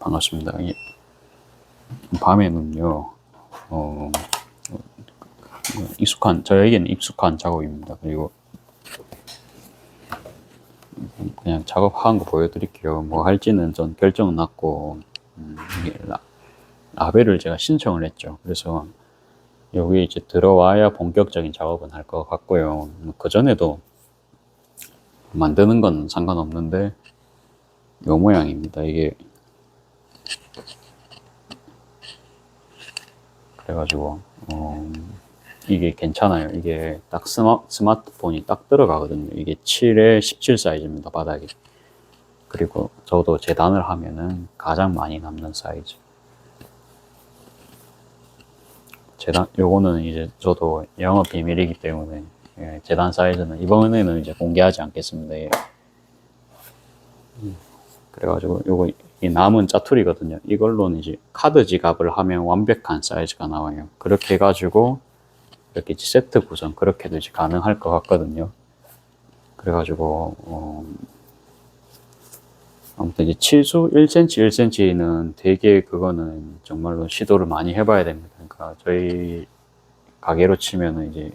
반갑습니다. 밤에는요, 저에게는 익숙한 작업입니다. 그리고 그냥 작업한 거 보여드릴게요. 뭐 할지는 전 결정은 났고, 이게 라벨을 제가 신청을 했죠. 그래서 여기 이제 들어와야 본격적인 작업은 할 것 같고요. 그 전에도 만드는 건 상관없는데, 요 모양입니다. 이게 그래가지고 이게 괜찮아요. 이게 딱 스마트폰이 딱 들어가거든요. 이게 7에 17 사이즈입니다. 바닥이. 그리고 저도 재단을 하면은 가장 많이 남는 사이즈. 요거는 이제 저도 영업 비밀이기 때문에 재단 사이즈는 이번에는 이제 공개하지 않겠습니다. 그래가지고 요거 이 남은 짜투리거든요. 이걸로는 이제 카드 지갑을 하면 완벽한 사이즈가 나와요. 그렇게 해가지고 이렇게 세트 구성 그렇게도 이제 가능할 것 같거든요. 그래가지고 아무튼 이제 치수 1cm 1cm는 되게 그거는 정말로 시도를 많이 해봐야 됩니다. 그러니까 저희 가게로 치면은 이제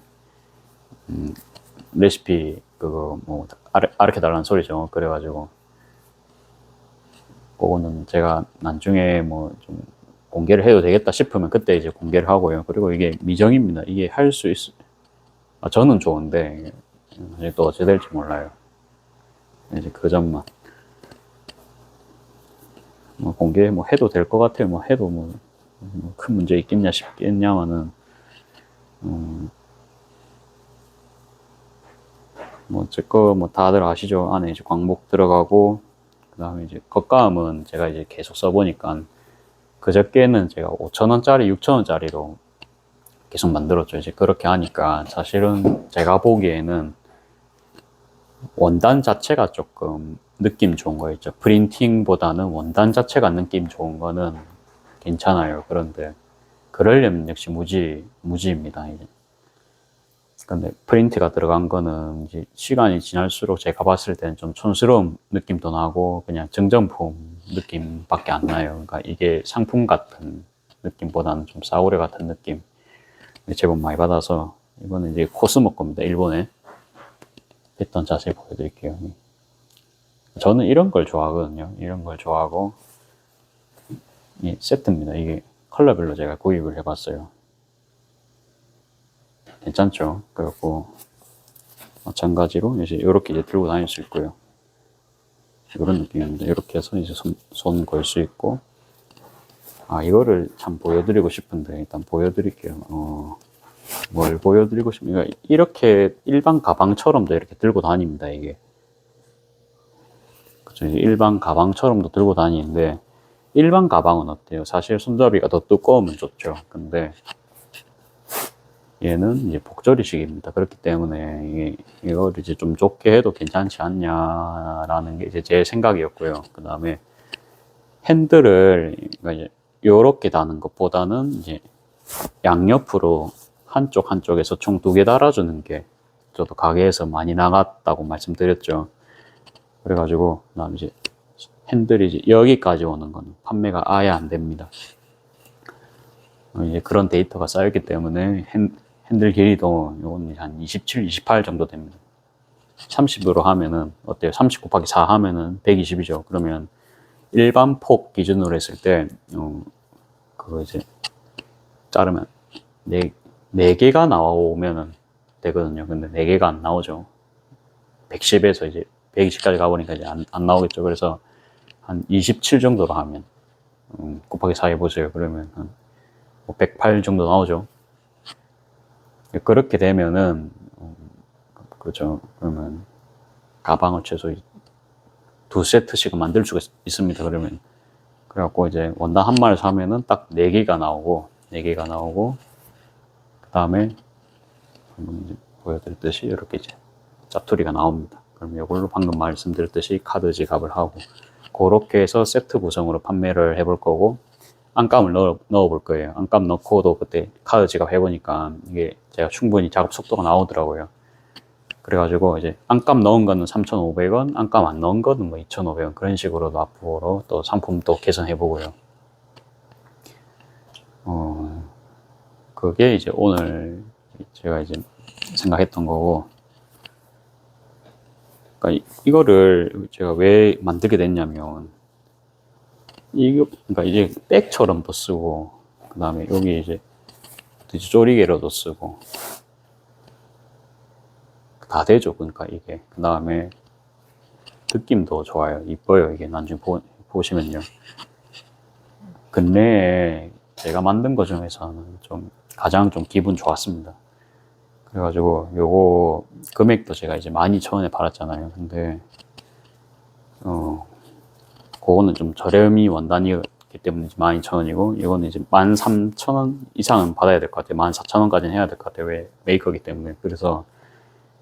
레시피 그거 뭐 아르켜달라는 소리죠. 그래가지고 그거는 제가 나중에 뭐 좀 공개를 해도 되겠다 싶으면 그때 이제 공개를 하고요. 그리고 이게 미정입니다. 이게 할 수 저는 좋은데 이제 또 어찌 될지 몰라요. 이제 그 점만 뭐 공개 뭐 해도 될 것 같아요. 뭐 해도 뭐 큰 문제 있겠냐 싶겠냐마는 뭐 제 거 뭐 다들 아시죠? 안에 이제 광목 들어가고 그다음에 이제 겉감은 제가 이제 계속 써보니까 그저께는 제가 5,000원짜리 6,000원짜리로 계속 만들었죠. 이제 그렇게 하니까 사실은 제가 보기에는 원단 자체가 조금 느낌 좋은 거 있죠. 프린팅보다는 원단 자체가 느낌 좋은 거는 괜찮아요. 그런데 그러려면 역시 무지입니다. 이제. 근데 프린트가 들어간 거는 이제 시간이 지날수록 제가 봤을 때는 좀 촌스러운 느낌도 나고 그냥 정전품 느낌밖에 안 나요. 그러니까 이게 상품 같은 느낌보다는 좀 싸구려 같은 느낌 제법 많이 받아서 이거는 이제 코스모 겁니다. 일본에 했던 자세히 보여드릴게요. 저는 이런 걸 좋아하거든요. 이런 걸 좋아하고 이 세트입니다. 이게 컬러별로 제가 구입을 해봤어요. 괜찮죠? 그래갖고 마찬가지로 이제 이렇게 이제 들고 다닐 수 있고요. 이런 느낌입니다. 이렇게 해서 이제 손 걸 수 있고 이거를 참 보여드리고 싶은데 일단 보여드릴게요. 뭘 보여드리고 싶으면 이렇게 일반 가방처럼도 이렇게 들고 다닙니다. 이게 그쵸? 일반 가방처럼도 들고 다니는데 일반 가방은 어때요? 사실 손잡이가 더 두꺼우면 좋죠. 근데 얘는 이제 복저리식입니다. 그렇기 때문에 이걸 이제 좀 좁게 해도 괜찮지 않냐라는 게 이제 제 생각이었고요. 그 다음에 핸들을 이제 요렇게 다는 것보다는 이제 양옆으로 한쪽에서 총 2개 달아주는 게 저도 가게에서 많이 나갔다고 말씀드렸죠. 그래가지고 그다음 이제 핸들이 이제 여기까지 오는 건 판매가 아예 안 됩니다. 이제 그런 데이터가 쌓였기 때문에 핸들 길이도 요건 한 27, 28 정도 됩니다. 30으로 하면은 어때요? 30 곱하기 4 하면은 120이죠. 그러면 일반 폭 기준으로 했을 때 그거 이제 자르면 4개가 나오면은 되거든요. 근데 4개가 안 나오죠. 110에서 이제 120까지 가보니까 이제 안 나오겠죠. 그래서 한 27 정도로 하면 곱하기 4 해보세요. 그러면 한 108 정도 나오죠. 그렇게 되면은 그렇죠. 그러면 가방을 최소 2세트씩은 만들 수가 있습니다. 그러면 그래갖고 이제 원단 한 마리 사면은 딱 4개가 나오고 그 다음에 방금 보여드렸듯이 이렇게 이제 짜투리가 나옵니다. 그럼 이걸로 방금 말씀드렸듯이 카드 지갑을 하고 그렇게 해서 세트 구성으로 판매를 해볼 거고 안감을 넣어 볼 거예요. 안감 넣고도 그때 카드 지갑 해보니까 이게 제가 충분히 작업 속도가 나오더라고요. 그래가지고 이제 안값 넣은 거는 3,500원, 안값 안 넣은 거는 뭐 2,500원 그런 식으로도 앞으로 또 상품도 개선해 보고요. 그게 이제 오늘 제가 이제 생각했던 거고, 그러니까 이거를 제가 왜 만들게 됐냐면, 이거 그러니까 이제 백처럼도 쓰고, 그 다음에 여기 이제 쪼리개로도 쓰고 다 되죠. 그러니까 이게 그 다음에 느낌도 좋아요. 이뻐요. 이게 나중에 보시면요. 근래에 제가 만든 것 중에서는 좀 가장 좀 기분 좋았습니다. 그래가지고 요거 금액도 제가 이제 12,000원에 팔았잖아요. 근데 그거는 좀 저렴이 원단이기 때문에 12,000원이고 이거는 이제 13,000원 이상은 받아야 될 것 같아요. 14,000원까지는 해야 될 것 같아요. 왜? 메이커기 때문에. 그래서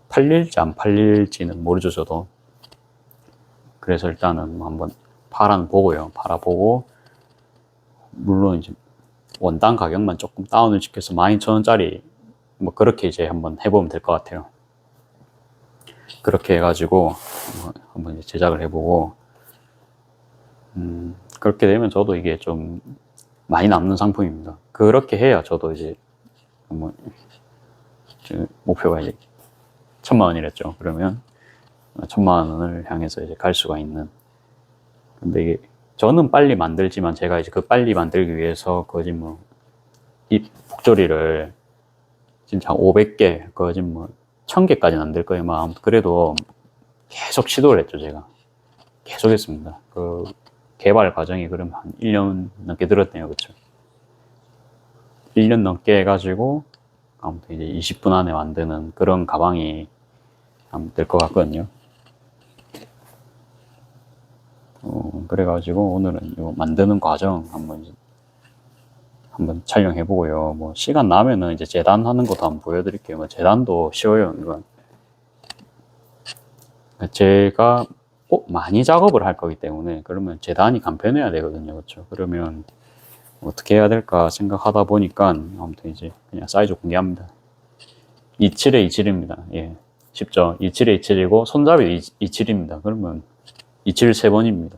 팔릴지 안 팔릴지는 모르죠, 저도. 그래서 일단은 한번 팔아보고요. 팔아보고 물론 이제 원단 가격만 조금 다운을 시켜서 12,000원짜리 뭐 그렇게 이제 한번 해보면 될 것 같아요. 그렇게 해가지고 한번 이제 제작을 해보고 그렇게 되면 저도 이게 좀 많이 남는 상품입니다. 그렇게 해야 저도 이제 뭐 목표가 이제 1,000,000원이랬죠. 그러면 1,000,000원을 향해서 이제 갈 수가 있는. 근데 이게 저는 빨리 만들지만 제가 이제 그 빨리 만들기 위해서 거진 뭐 이 북조리를 진짜 500개, 거진 뭐 1,000개까지는 안 될 거예요. 아무튼 그래도 계속 시도를 했죠, 제가. 계속 했습니다. 그 개발 과정이 그럼 한 1년 넘게 들었네요. 그쵸? 1년 넘게 해가지고 아무튼 이제 20분 안에 만드는 그런 가방이 될 것 같거든요. 그래가지고 오늘은 이 만드는 과정 한번 촬영해 보고요. 뭐 시간 나면은 이제 재단하는 것도 한번 보여드릴게요. 뭐 재단도 쉬워요. 이건 제가 많이 작업을 할 거기 때문에 그러면 재단이 간편해야 되거든요. 그렇죠? 그러면 어떻게 해야 될까 생각하다 보니까 아무튼 이제 그냥 사이즈 공개합니다. 27에 27입니다. 예, 쉽죠? 27에 27이고 손잡이 27입니다. 그러면 27 3번입니다.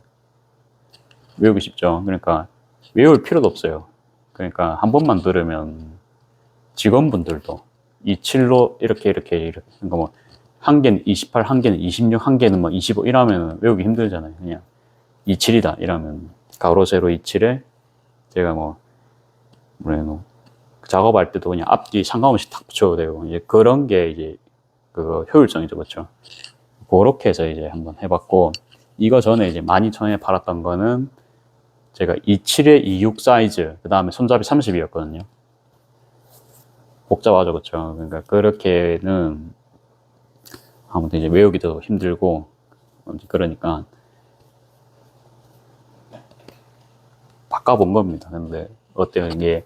외우기 쉽죠? 그러니까 외울 필요도 없어요. 그러니까 한 번만 들으면 직원분들도 27로 이렇게 그러니까 뭐 한 개는 28, 한 개는 26, 한 개는 뭐 25 이러면 외우기 힘들잖아요. 그냥 27이다 이러면 가로 세로 27에 제가 뭐 작업할 때도 그냥 앞뒤 상관없이 탁 붙여도 되고 이제 그런 게 이제 그 효율성이죠. 그렇죠? 그렇게 해서 이제 한번 해봤고 이거 전에 이제 12,000원에 팔았던 거는 제가 27에 26 사이즈 그 다음에 손잡이 30이었거든요. 복잡하죠. 그렇죠? 그러니까 그렇게는 아무튼 이제 외우기도 힘들고 그러니까 바꿔본 겁니다. 근데 어때요? 이게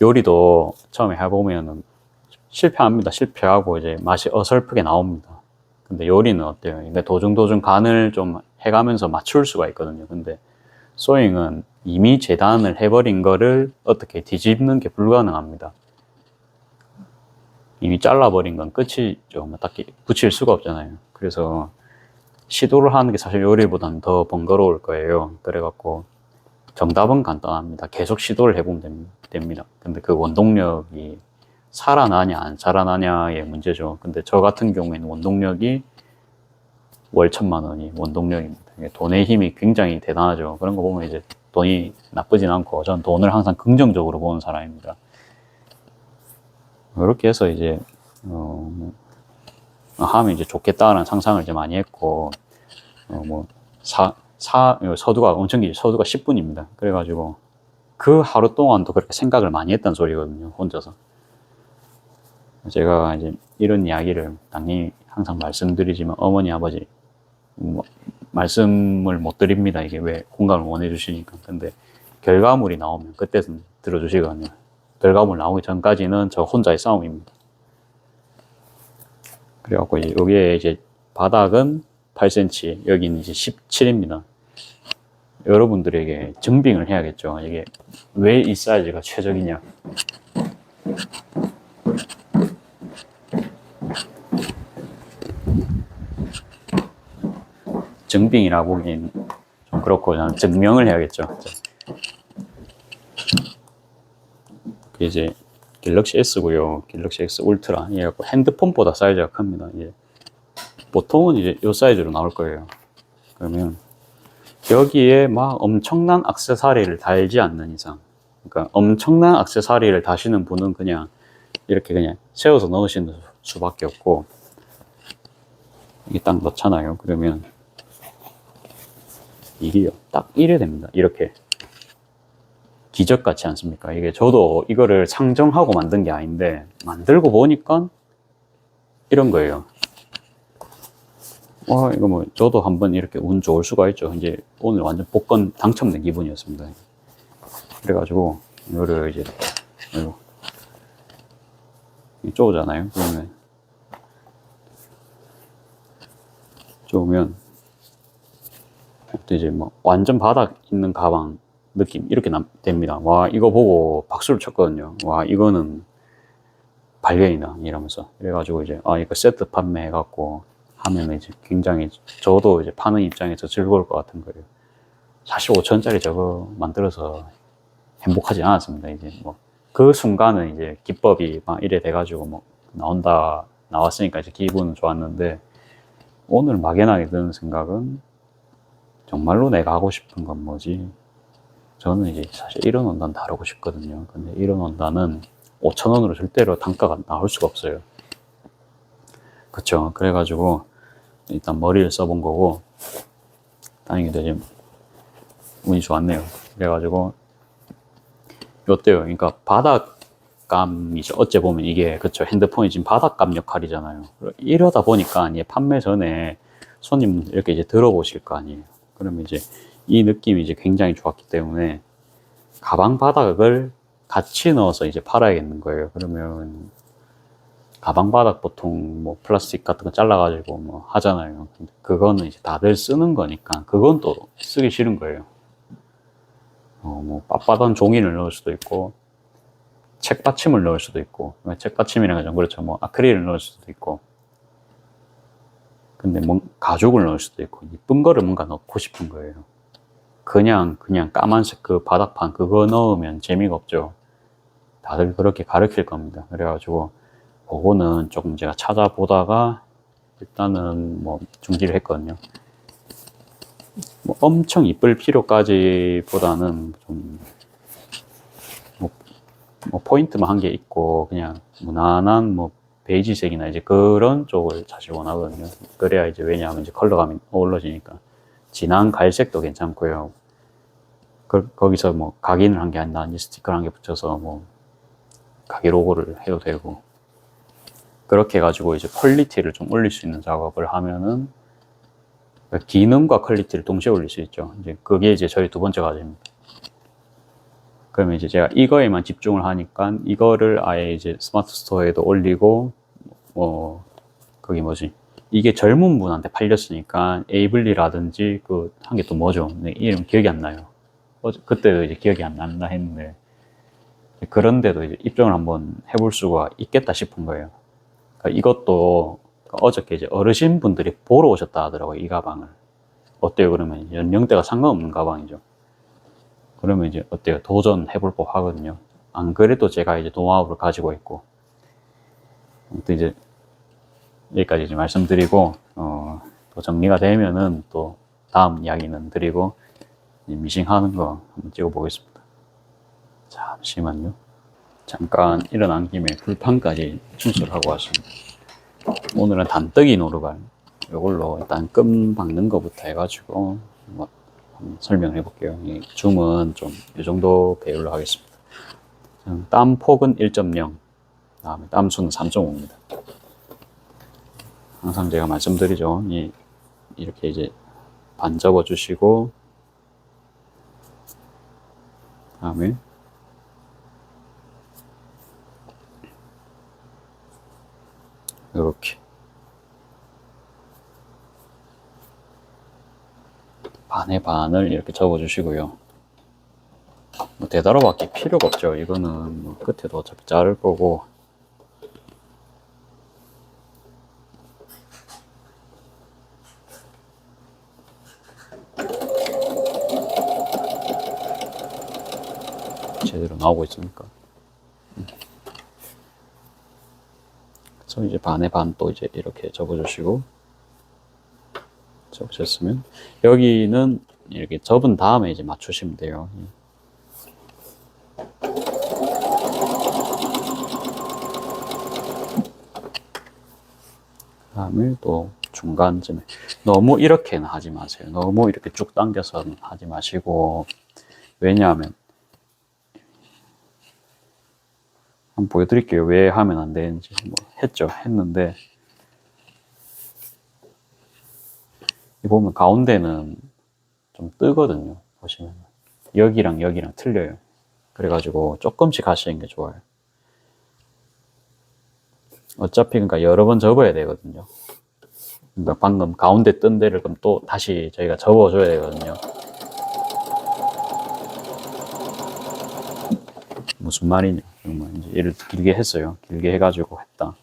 요리도 처음에 해보면은 실패합니다. 실패하고 이제 맛이 어설프게 나옵니다. 근데 요리는 어때요? 근데 도중도중 간을 좀 해가면서 맞출 수가 있거든요. 근데 소잉은 이미 재단을 해버린 거를 어떻게 뒤집는 게 불가능합니다. 이미 잘라버린 건 끝이죠. 뭐 딱히 붙일 수가 없잖아요. 그래서 시도를 하는 게 사실 요리보다는 더 번거로울 거예요. 그래갖고 정답은 간단합니다. 계속 시도를 해보면 됩니다. 근데 그 원동력이 살아나냐 안 살아나냐의 문제죠. 근데 저 같은 경우에는 원동력이 월 1,000,000원이 원동력입니다. 돈의 힘이 굉장히 대단하죠. 그런 거 보면 이제 돈이 나쁘진 않고 전 돈을 항상 긍정적으로 보는 사람입니다. 이렇게 해서 이제 하면 이제 좋겠다라는 상상을 이제 많이 했고 서두가 엄청 길죠. 서두가 10분입니다. 그래가지고 그 하루 동안도 그렇게 생각을 많이 했단 소리거든요. 혼자서. 제가 이제 이런 이야기를 당연히 항상 말씀드리지만 어머니 아버지 말씀을 못 드립니다. 이게 왜 공감을 못 해주시니까. 근데 결과물이 나오면 그때는 들어주시거든요. 결과물 나오기 전까지는 저 혼자의 싸움입니다. 그래갖고 이제 여기에 이제 바닥은 8cm, 여기는 이제 17입니다. 여러분들에게 증빙을 해야겠죠. 이게 왜 이 사이즈가 최적이냐. 증빙이라 보기엔 좀 그렇고 저는 증명을 해야겠죠. 이제 갤럭시 S고요. 갤럭시 S 울트라. 얘가 핸드폰보다 사이즈가 큽니다. 이제 보통은 이제 이 사이즈로 나올 거예요. 그러면 여기에 막 엄청난 액세서리를 달지 않는 이상, 그러니까 엄청난 액세서리를 다시는 분은 그냥 이렇게 그냥 세워서 넣으시는 수밖에 없고, 이게 딱 넣잖아요. 그러면 이게요, 딱 이래 됩니다. 이렇게 기적 같지 않습니까? 이게 저도 이거를 상정하고 만든 게 아닌데 만들고 보니까 이런 거예요. 이거 뭐 저도 한번 이렇게 운 좋을 수가 있죠. 이제 오늘 완전 복권 당첨된 기분이었습니다. 그래가지고 이거를 이제 쪼잖아요. 그러면 쪼으면 이제 뭐 완전 바닥 있는 가방 느낌 이렇게 됩니다. 와, 이거 보고 박수를 쳤거든요. 와, 이거는 발견이다 이러면서. 그래가지고 이제 이거 세트 판매해갖고 하면 이제 굉장히 저도 이제 파는 입장에서 즐거울 것 같은 거예요. 사실 5천원짜리 저거 만들어서 행복하지 않았습니다. 이제 뭐 그 순간은 이제 기법이 막 이래 돼가지고 뭐 나왔으니까 이제 기분은 좋았는데, 오늘 막연하게 드는 생각은 정말로 내가 하고 싶은 건 뭐지? 저는 이제 사실 이런 원단 다루고 싶거든요. 근데 이런 원단은 5천원으로 절대로 단가가 나올 수가 없어요. 그쵸? 그래가지고 일단 머리를 써본 거고, 다행히도 지금 운이 좋았네요. 그래가지고 요때요. 그러니까 바닥감이죠. 어째 보면 이게, 그쵸, 핸드폰이 지금 바닥감 역할이잖아요. 이러다 보니까 이제 판매 전에 손님들 이렇게 이제 들어보실 거 아니에요. 그러면 이제 이 느낌이 이제 굉장히 좋았기 때문에 가방 바닥을 같이 넣어서 이제 팔아야겠는 거예요. 그러면 가방 바닥 보통 뭐 플라스틱 같은 거 잘라가지고 뭐 하잖아요. 근데 그거는 이제 다들 쓰는 거니까 그건 또 쓰기 싫은 거예요. 뭐 빳빳한 종이를 넣을 수도 있고, 책받침을 넣을 수도 있고, 책받침이랑 좀 그렇죠. 뭐 아크릴을 넣을 수도 있고, 근데 뭐 가죽을 넣을 수도 있고, 이쁜 거를 뭔가 넣고 싶은 거예요. 그냥 까만색 그 바닥판 그거 넣으면 재미가 없죠. 다들 그렇게 가르칠 겁니다. 그래가지고 그거는 조금 제가 찾아보다가 일단은 뭐 중지를 했거든요. 뭐 엄청 이쁠 필요까지 보다는 좀 뭐 포인트만 한 게 있고 그냥 무난한 뭐 베이지색이나 이제 그런 쪽을 사실 원하거든요. 그래야 이제, 왜냐하면 이제 컬러감이 어우러지니까. 진한 갈색도 괜찮고요. 거기서 뭐 각인을 한 게 아니라 스티커를 한 개 붙여서 뭐 가게 로고를 해도 되고, 그렇게 해가지고 이제 퀄리티를 좀 올릴 수 있는 작업을 하면은 기능과 퀄리티를 동시에 올릴 수 있죠. 이제 그게 이제 저희 두 번째 과제입니다. 그러면 이제 제가 이거에만 집중을 하니까 이거를 아예 이제 스마트 스토어에도 올리고, 거기 뭐지? 이게 젊은 분한테 팔렸으니까 에이블리라든지 그 한 게 또 뭐죠? 이름 기억이 안 나요. 그때도 이제 기억이 안 난다 했는데, 그런데도 이제 입점을 한번 해볼 수가 있겠다 싶은 거예요. 그러니까 이것도 어저께 이제 어르신 분들이 보러 오셨다 하더라고요. 이 가방을. 어때요? 그러면 연령대가 상관없는 가방이죠. 그러면 이제 어때요? 도전해볼 법 하거든요. 안 그래도 제가 이제 노하우를 가지고 있고. 아무튼 이제 여기까지 이제 말씀드리고, 또 정리가 되면은 또 다음 이야기는 드리고, 미싱하는 거 한번 찍어보겠습니다. 잠시만요. 잠깐 일어난 김에 불판까지 충술하고 왔습니다. 오늘은 단떡이 노루발, 이걸로 일단 끈 박는 것부터 해가지고 한번 설명을 해볼게요. 이 줌은 좀 이 정도 배율로 하겠습니다. 땀 폭은 1.0, 다음에 땀 수는 3.5입니다. 항상 제가 말씀드리죠. 이렇게 이제 반 접어 주시고, 다음에 이렇게 반의 반을 이렇게 접어 주시고요. 뭐 대다로밖에 필요가 없죠. 이거는 뭐 끝에도 어차피 자를 거고, 제대로 나오고 있으니까. 그래서 이제 반에 반 또 이제 이렇게 접어주시고, 접으셨으면 여기는 이렇게 접은 다음에 이제 맞추시면 돼요. 다음에 또 중간쯤에 너무 이렇게는 하지 마세요. 너무 이렇게 쭉 당겨서는 하지 마시고, 왜냐하면 한번 보여드릴게요. 왜 하면 안 되는지. 뭐 했는데 이 보면 가운데는 좀 뜨거든요. 보시면 여기랑 여기랑 틀려요. 그래가지고 조금씩 하시는 게 좋아요. 어차피 그러니까 여러 번 접어야 되거든요. 그러니까 방금 가운데 뜬 데를 그럼 또 다시 저희가 접어줘야 되거든요. 무슨 말이냐. 이제 얘를 길게 했어요. 길게 해가지고 했다.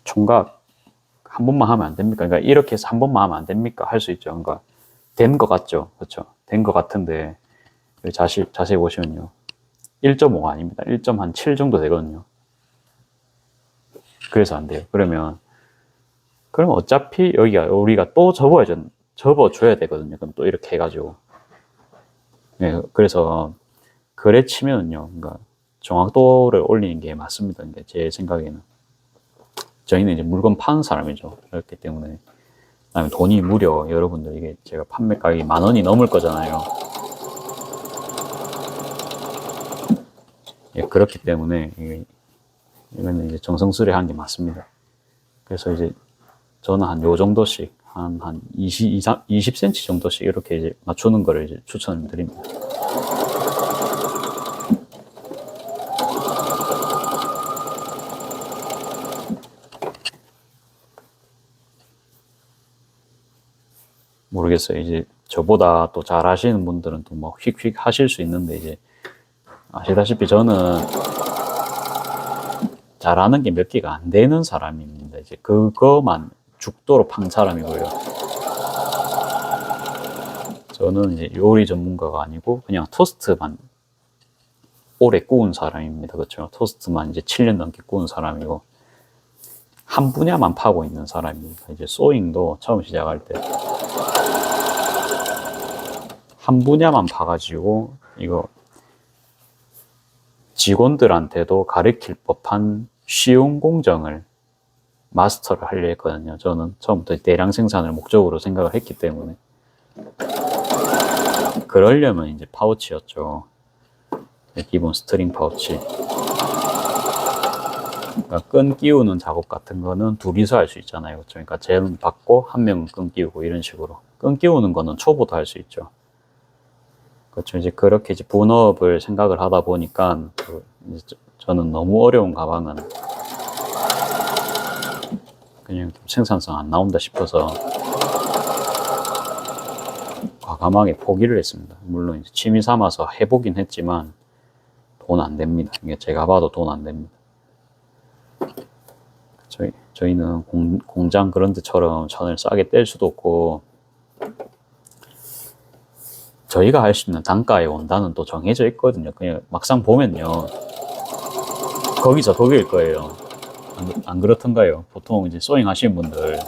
총각 한 번만 하면 안 됩니까? 그러니까 이렇게 해서 한 번만 하면 안 됩니까? 할 수 있죠. 그러니까 된 것 같죠. 그렇죠. 된 것 같은데 자세히 보시면요. 1.5가 아닙니다. 1.7 정도 되거든요. 그래서 안 돼요. 그러면 어차피 여기가 우리가 또 접어줘야 되거든요. 그럼 또 이렇게 해가지고. 네, 그래서 그래 치면은요. 그러니까 정확도를 올리는 게 맞습니다. 제 생각에는. 저희는 이제 물건 파는 사람이죠. 그렇기 때문에. 그다음에 돈이 무려 여러분들 이게 제가 판매 가격이 10,000원이 넘을 거잖아요. 예, 그렇기 때문에 이거는 이제 정성스레 하는 게 맞습니다. 그래서 이제 저는 한 요 정도씩 한 20cm 정도씩 이렇게 이제 맞추는 거를 이제 추천을 드립니다. 모르겠어요. 이제 저보다 또 잘 하시는 분들은 또 뭐 휙휙 하실 수 있는데 이제 아시다시피 저는 잘하는 게 몇 개가 안 되는 사람입니다. 이제 그거만 죽도록 판 사람이고요. 저는 이제 요리 전문가가 아니고 그냥 토스트만 오래 구운 사람입니다. 그렇죠? 토스트만 이제 7년 넘게 구운 사람이고 한 분야만 파고 있는 사람입니다. 이제 소잉도 처음 시작할 때 한 분야만 파가지고 이거 직원들한테도 가르칠 법한 쉬운 공정을 마스터를 하려 했거든요. 저는 처음부터 대량 생산을 목적으로 생각을 했기 때문에. 그러려면 이제 파우치였죠. 기본 스트링 파우치. 그러니까 끈 끼우는 작업 같은 거는 둘이서 할 수 있잖아요. 그렇죠? 그러니까 쟤는 받고 한 명은 끈 끼우고 이런 식으로. 끈 끼우는 거는 초보도 할 수 있죠. 그렇죠. 이제 그렇게 이제 분업을 생각을 하다 보니까 이제 저는 너무 어려운 가방은 그냥 좀 생산성 안 나온다 싶어서 과감하게 포기를 했습니다. 물론 이제 취미 삼아서 해보긴 했지만 돈 안 됩니다. 이게 제가 봐도 돈 안 됩니다. 저희는 공장 그런 데처럼 천을 싸게 뗄 수도 없고 저희가 할 수 있는 단가의 원단은 또 정해져 있거든요. 그냥 막상 보면요. 거기서 거기일 거예요. 안 그렇던가요? 보통 이제 소잉 하시는 분들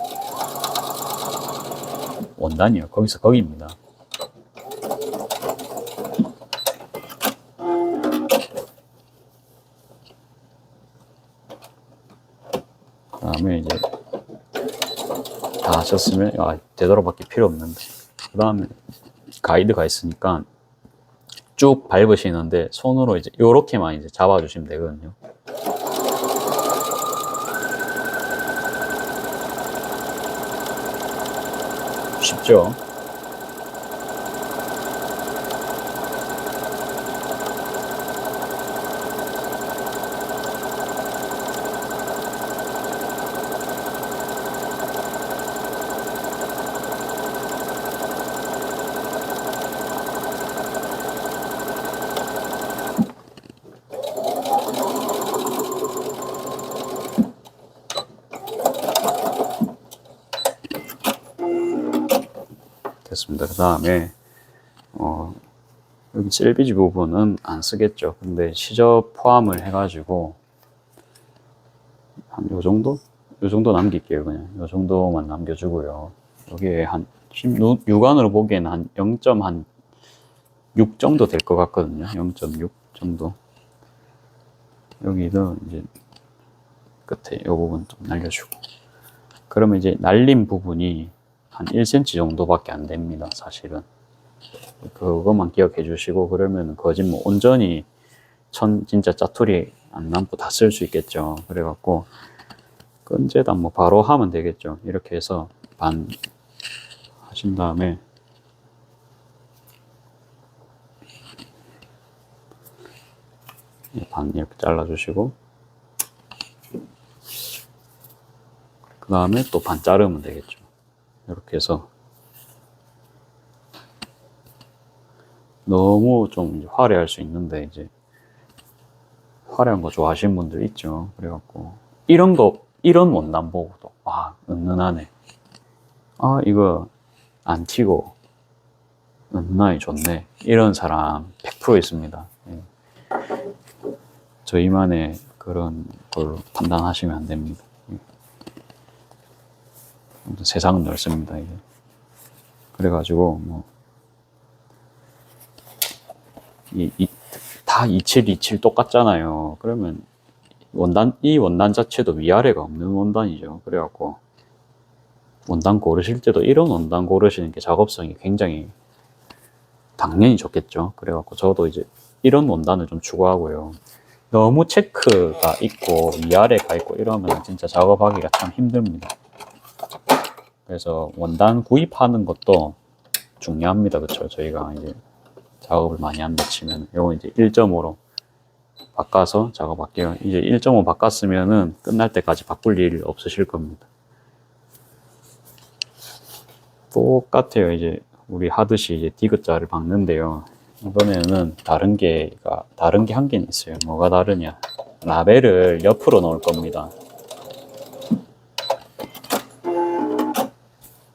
원단이요. 거기서 거기입니다. 그다음에 이제 다 하셨으면 되도록밖에 필요 없는데 그 다음에 가이드가 있으니까 쭉 밟으시는데 손으로 이제 요렇게만 이제 잡아주시면 되거든요. 쉽죠? 됐습니다. 그 다음에 여기 셀비지 부분은 안 쓰겠죠. 근데 시접 포함을 해가지고 한 요 정도? 요 정도 남길게요. 그냥 요 정도만 남겨주고요. 여기에 한 육안으로 보기에는 한 0.6 정도 될 것 같거든요. 0.6 정도. 여기도 이제 끝에 이 부분 좀 날려주고. 그러면 이제 날린 부분이 한 1cm 정도밖에 안 됩니다. 사실은. 그것만 기억해 주시고, 그러면 거짓 뭐 온전히 진짜 짜투리 안 남고 다 쓸 수 있겠죠. 그래갖고 끈재다 뭐 바로 하면 되겠죠. 이렇게 해서 반 하신 다음에 반 이렇게 잘라주시고, 그 다음에 또 반 자르면 되겠죠. 이렇게 해서 너무 좀 화려할 수 있는데, 이제 화려한 거 좋아하시는 분들 있죠. 그래갖고 이런 원단 보고도 은은하네, 이거 안 튀고 은은하니 좋네, 이런 사람 100% 있습니다. 저희만의 그런 걸로 판단하시면 안 됩니다. 세상은 넓습니다. 이게. 그래가지고 뭐 다 2727 똑같잖아요. 그러면 이 원단 자체도 위아래가 없는 원단이죠. 그래갖고 원단 고르실 때도 이런 원단 고르시는 게 작업성이 굉장히 당연히 좋겠죠. 그래갖고 저도 이제 이런 원단을 좀 추구하고요. 너무 체크가 있고 위아래가 있고 이러면 진짜 작업하기가 참 힘듭니다. 그래서 원단 구입하는 것도 중요합니다. 그렇죠? 저희가 이제 작업을 많이 한다 치면 이거 이제 1.5로 바꿔서 작업할게요. 이제 1.5 바꿨으면은 끝날 때까지 바꿀 일 없으실 겁니다. 똑같아요. 이제 우리 하듯이 이제 디귿자를 박는데요. 이번에는 다른 게 한 개는 있어요. 뭐가 다르냐? 라벨을 옆으로 넣을 겁니다.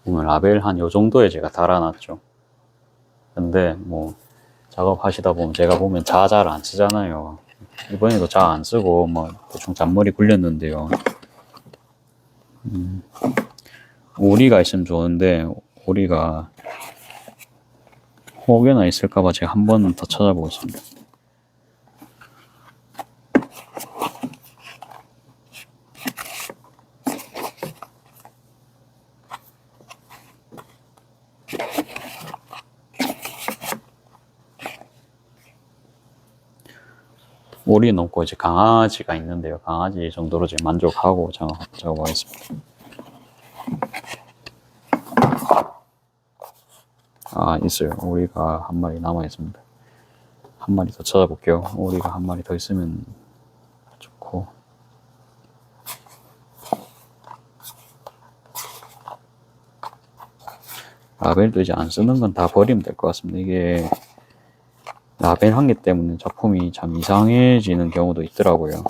보면 라벨 한 요 정도에 제가 달아놨죠. 근데 뭐 작업하시다 보면 제가 보면 자 잘 안 쓰잖아요. 이번에도 자 안 쓰고 뭐 대충 잔머리 굴렸는데요. 오리가 있으면 좋은데 오리가 혹여나 있을까봐 제가 한 번 더 찾아보고 있습니다. 오리 넘고 이제 강아지가 있는데요. 강아지 정도로 이제 만족하고 작업하겠습니다. 있어요. 오리가 한 마리 남아 있습니다. 한 마리 더 찾아볼게요. 오리가 한 마리 더 있으면 좋고. 라벨도 이제 안 쓰는 건 다 버리면 될 것 같습니다. 이게 라벨 한 개 때문에 작품이 참 이상해지는 경우도 있더라고요.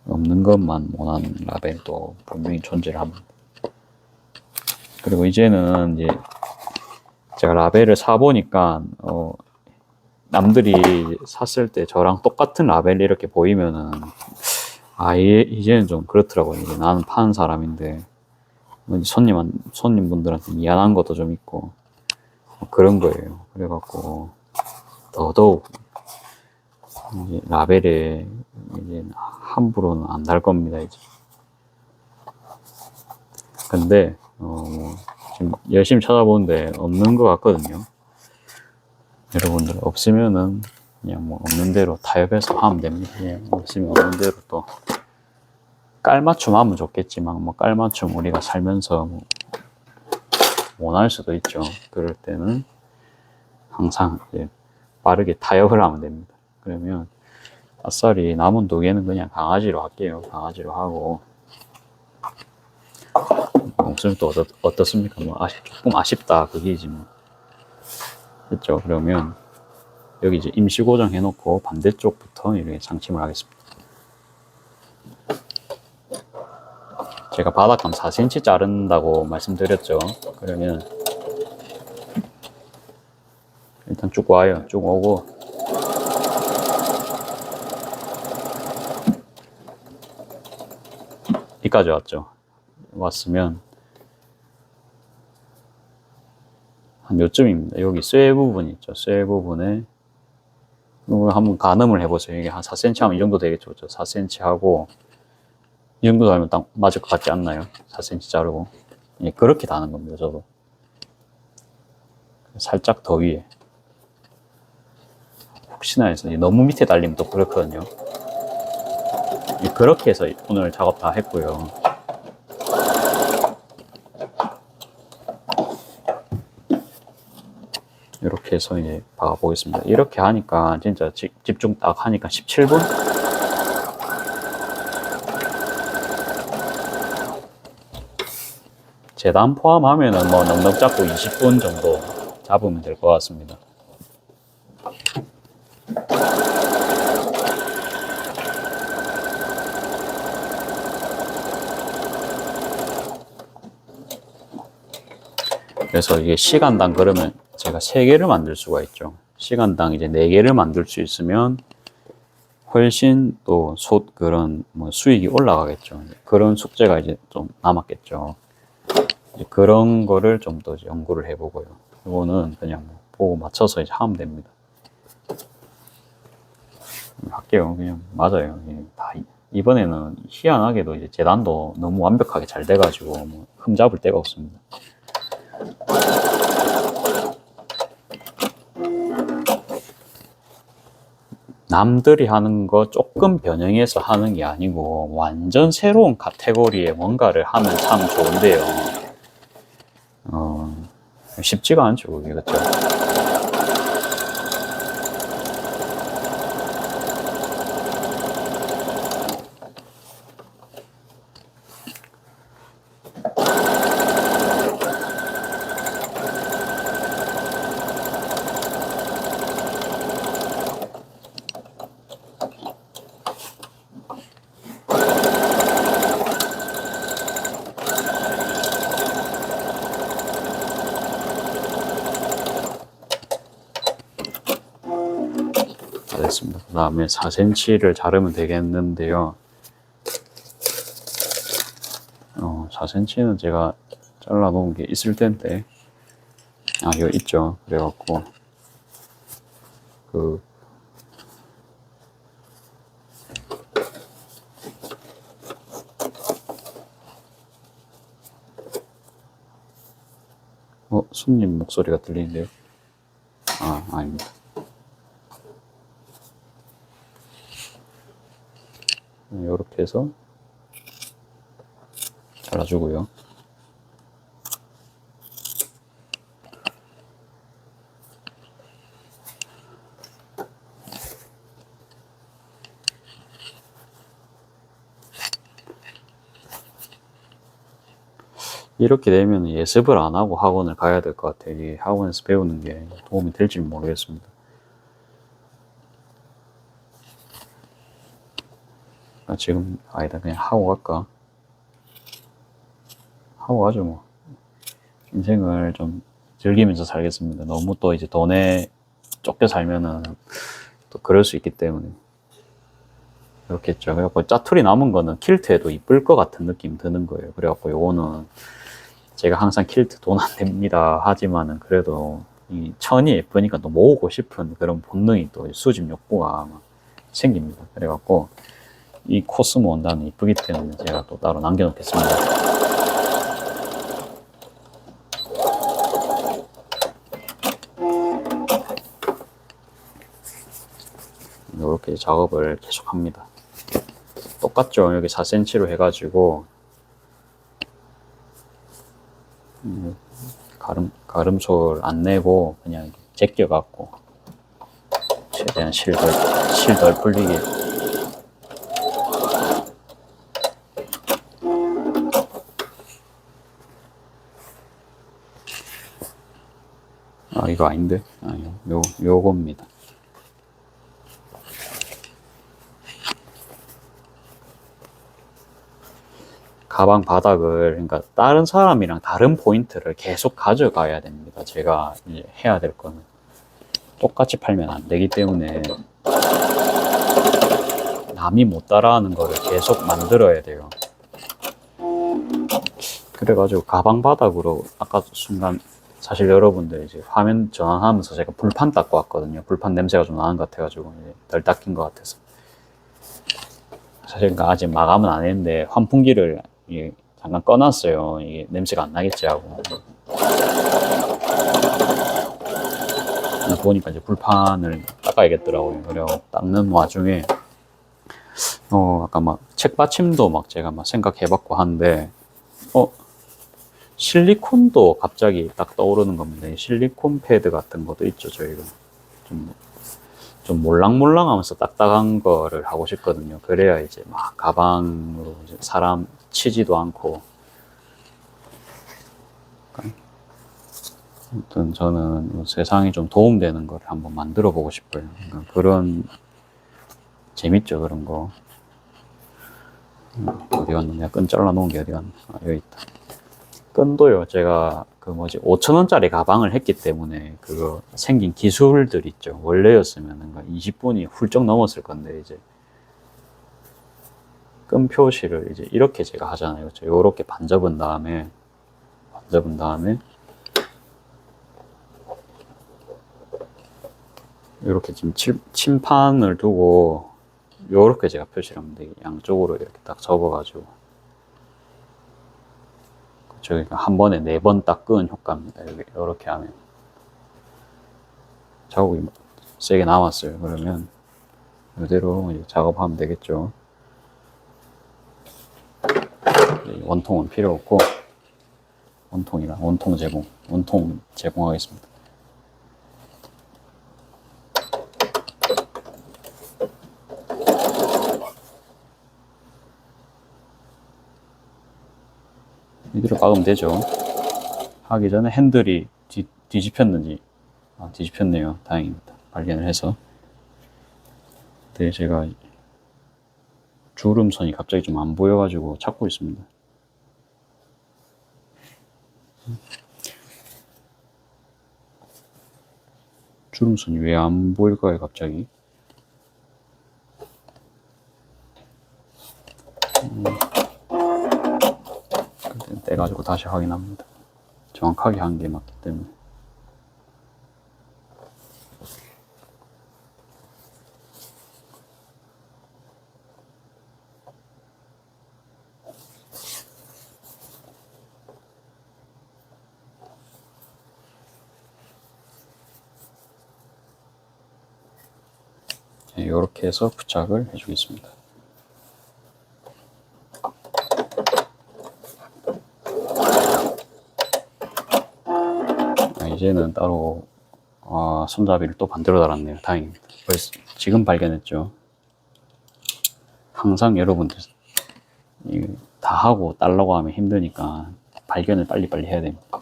없는 것만 원하는 라벨도 분명히 존재를 합니다. 그리고 이제는 이제 제가 라벨을 사보니까 남들이 샀을 때 저랑 똑같은 라벨이 이렇게 보이면은 이제는 좀 그렇더라고요. 이제 나는 파는 사람인데 손님분들한테 미안한 것도 좀 있고 그런 거예요. 그래갖고 더더욱 이제 라벨에 이제 함부로는 안 달 겁니다. 이제. 근데 지금 열심히 찾아보는데 없는 것 같거든요. 여러분들 없으면은 그냥 뭐 없는 대로 타협해서 하면 됩니다. 그냥 없으면 없는 대로 또 깔맞춤 하면 좋겠지만 뭐 깔맞춤 우리가 살면서 뭐 원할 수도 있죠. 그럴 때는 항상 이제 빠르게 타협을 하면 됩니다. 그러면 아싸리 남은 2개는 그냥 강아지로 할게요. 강아지로 하고 없으면 또 어떻습니까? 뭐 조금 아쉽다 그게지 뭐. 됐죠? 그러면 여기 이제 임시 고정 해놓고 반대쪽부터 이렇게 장침을 하겠습니다. 제가 바닥감 4cm 자른다고 말씀드렸죠. 그러면 일단 쭉 와요. 쭉 오고 여기까지 왔죠. 왔으면 한 요쯤입니다. 여기 쇠 부분 있죠. 쇠 부분에 한번 가늠을 해보세요. 이게 한 4cm 하면 이 정도 되겠죠. 4cm 하고 이 정도 달면 딱 맞을 것 같지 않나요? 4cm 자르고 그렇게 다는 겁니다. 저도 살짝 더 위에 혹시나 해서 너무 밑에 달리면 또 그렇거든요. 그렇게 해서 오늘 작업 다 했고요. 이렇게 해서 이제 박아보겠습니다. 이렇게 하니까 진짜 집중 딱 하니까 17분? 재단 포함하면은 뭐 넉넉 잡고 20분 정도 잡으면 될 것 같습니다. 그래서 이게 시간당 그러면 제가 3개를 만들 수가 있죠. 시간당 이제 4개를 만들 수 있으면 훨씬 또 그런 뭐 수익이 올라가겠죠. 그런 숙제가 이제 좀 남았겠죠. 이제 그런 거를 좀 더 연구를 해보고요. 이거는 그냥 보고 맞춰서 이제 하면 됩니다. 할게요. 그냥 맞아요. 다 이번에는 희한하게도 이제 재단도 너무 완벽하게 잘 돼가지고 뭐 흠잡을 데가 없습니다. 남들이 하는 거 조금 변형해서 하는 게 아니고 완전 새로운 카테고리의 뭔가를 하면 참 좋은데요. 쉽지가 않죠, 그게. 그렇죠? 됐습니다. 그 다음에 4cm를 자르면 되겠는데요. 4cm는 제가 잘라 놓은 게 있을 텐데, 이거 있죠. 그래갖고, 손님 목소리가 들리는데요. 아닙니다. 이렇게 해서 잘라주고요. 이렇게 되면 예습을 안 하고 학원을 가야 될 것 같아요. 이 학원에서 배우는 게 도움이 될지 모르겠습니다. 지금 아니다. 그냥 하고 갈까? 하고 가죠 뭐. 인생을 좀 즐기면서 살겠습니다. 너무 또 이제 돈에 쫓겨 살면은 또 그럴 수 있기 때문에 이렇게 했죠. 그래갖고 짜투리 남은 거는 킬트해도 이쁠 것 같은 느낌 드는 거예요. 그래갖고 요거는 제가 항상 킬트 돈 안 냅니다 하지만은 그래도 이 천이 예쁘니까 또 모으고 싶은 그런 본능이 또 수집 욕구가 생깁니다. 그래갖고 이 코스모 원단은 이쁘기 때문에 제가 또 따로 남겨놓겠습니다. 이렇게 작업을 계속 합니다. 똑같죠. 여기 4cm로 해가지고 가름솔 안 내고 그냥 제껴갖고 최대한 실 덜 풀리게. 이거 아닌데? 요겁니다. 가방 바닥을, 그러니까 다른 사람이랑 다른 포인트를 계속 가져가야 됩니다. 제가 이제 해야 될 거는 똑같이 팔면 안 되기 때문에 남이 못 따라하는 거를 계속 만들어야 돼요. 그래가지고 가방 바닥으로 아까 순간 사실 여러분들 이제 화면 전환하면서 제가 불판 닦고 왔거든요. 불판 냄새가 좀 나는 것 같아가지고 덜 닦인 것 같아서. 사실 그러니까 아직 마감은 안 했는데 환풍기를 잠깐 꺼놨어요. 이게 냄새가 안 나겠지 하고. 보니까 이제 불판을 닦아야겠더라고요. 그래서 닦는 와중에 아까 막 책받침도 막 제가 막 생각해봤고 한데 실리콘도 갑자기 딱 떠오르는 겁니다. 실리콘 패드 같은 것도 있죠. 저희가 좀 몰랑몰랑하면서 딱딱한 거를 하고 싶거든요. 그래야 이제 막 가방으로 이제 사람 치지도 않고. 아무튼 저는 세상에 좀 도움되는 거를 한번 만들어 보고 싶어요. 그러니까 그런 재밌죠, 그런 거. 어디 갔나? 내가 끈 잘라 놓은 게 어디 갔나? 여기 있다. 끈도요, 제가 5,000원짜리 가방을 했기 때문에 그거 생긴 기술들 있죠. 원래였으면 20분이 훌쩍 넘었을 건데, 이제 끈 표시를 이제 이렇게 제가 하잖아요. 그렇죠? 요렇게 반접은 다음에 이렇게 지금 침판을 두고 요렇게 제가 표시를 하면 되게 양쪽으로 이렇게 딱 접어가지고, 그렇죠? 한 번에 4번 딱 끄는 효과입니다. 이렇게 하면 자국이 세게 남았어요. 그러면 이대로 이제 작업하면 되겠죠. 원통은 필요 없고 원통 제공하겠습니다. 이대로 박으면 되죠. 하기 전에 핸들이 뒤집혔는지 뒤집혔네요. 다행입니다. 발견을 해서. 네, 제가 주름선이 갑자기 좀 안 보여가지고 찾고 있습니다. 주름선이 왜 안 보일까요, 갑자기? 떼가지고 다시 확인합니다. 정확하게 한 게 맞기 때문에. 이렇게 해서 부착을 해주겠습니다. 이제는 따로 손잡이를 또 반대로 달았네요. 다행입니다. 벌써 지금 발견했죠. 항상 여러분들 다 하고 달라고 하면 힘드니까 발견을 빨리빨리 해야 됩니다.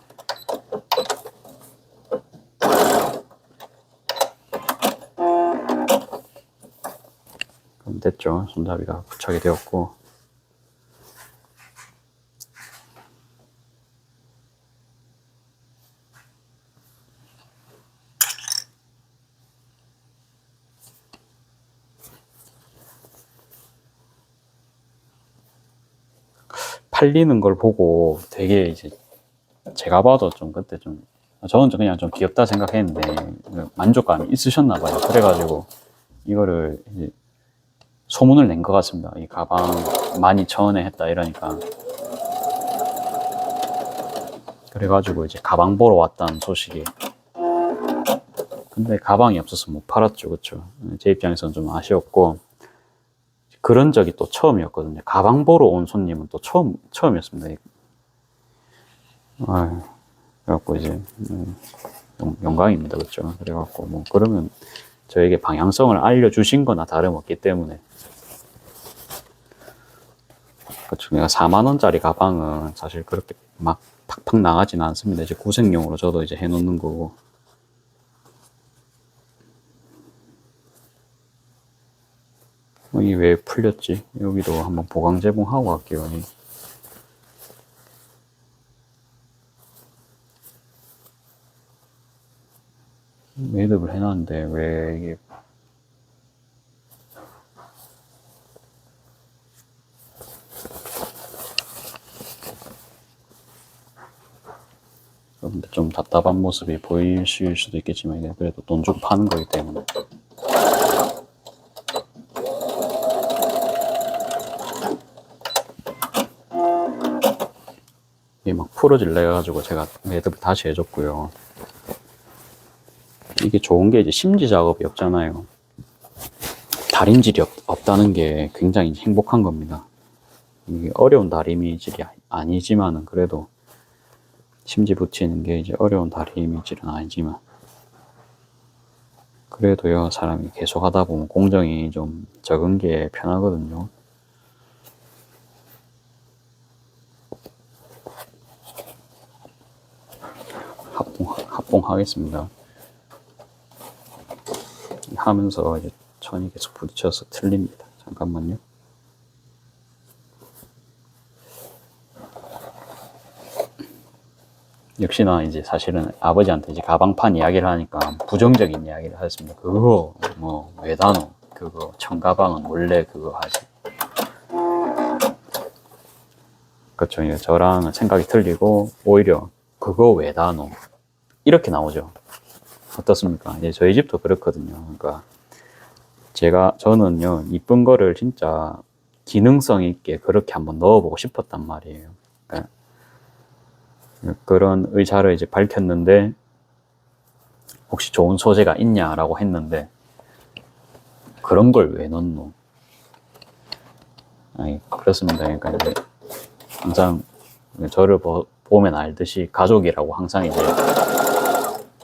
그럼 됐죠. 손잡이가 부착이 되었고, 팔리는 걸 보고 되게 이제 제가 봐도 좀 그때 저는 그냥 좀 귀엽다 생각했는데 만족감이 있으셨나 봐요. 그래가지고 이거를 이제 소문을 낸 것 같습니다. 이 가방 12,000원에 했다 이러니까. 그래가지고 이제 가방 보러 왔다는 소식이. 근데 가방이 없어서 못 팔았죠. 그쵸? 제 입장에서는 좀 아쉬웠고, 그런 적이 또 처음이었거든요. 가방 보러 온 손님은 또 처음이었습니다. 그래갖고 이제 영광입니다. 그렇죠? 그래갖고 뭐 그러면 저에게 방향성을 알려주신 거나 다름없기 때문에. 그렇죠. 내가 4만원짜리 가방은 사실 그렇게 막 팍팍 나가지는 않습니다. 이제 구색용으로 저도 이제 해놓는 거고. 이게 왜 풀렸지? 여기도 한번 보강 제봉하고 갈게요. 매듭을 해놨는데 왜 이게 좀 답답한 모습이 보이실 수도 있겠지만 이게 그래도 돈 주고 파는 거기 때문에 이게 막 풀어질래 해가지고 제가 매듭을 다시 해줬고요. 이게 좋은 게 이제 심지 작업이 없잖아요. 다림질이 없다는 게 굉장히 행복한 겁니다. 이게 어려운 다림질이 아니지만은 그래도 심지 붙이는 게 이제 어려운 다림질은 아니지만 그래도요 사람이 계속 하다 보면 공정이 좀 적은 게 편하거든요. 합봉하겠습니다. 하면서 이제 천이 계속 부딪혀서 틀립니다. 잠깐만요. 역시나 이제 사실은 아버지한테 이제 가방판 이야기를 하니까 부정적인 이야기를 하셨습니다. 그거 뭐 외단어 그거 청가방은 원래 그거 하지. 그렇죠. 저랑은 생각이 틀리고 오히려 그거 외단어 이렇게 나오죠. 어떻습니까? 이제 저희 집도 그렇거든요. 그러니까 저는요 이쁜 거를 진짜 기능성 있게 그렇게 한번 넣어보고 싶었단 말이에요. 그러니까 그런 의사를 이제 밝혔는데 혹시 좋은 소재가 있냐라고 했는데 그런 걸 왜 넣노? 아니 그렇습니다. 그러니까 이제 항상 저를 보면 알듯이 가족이라고 항상 이제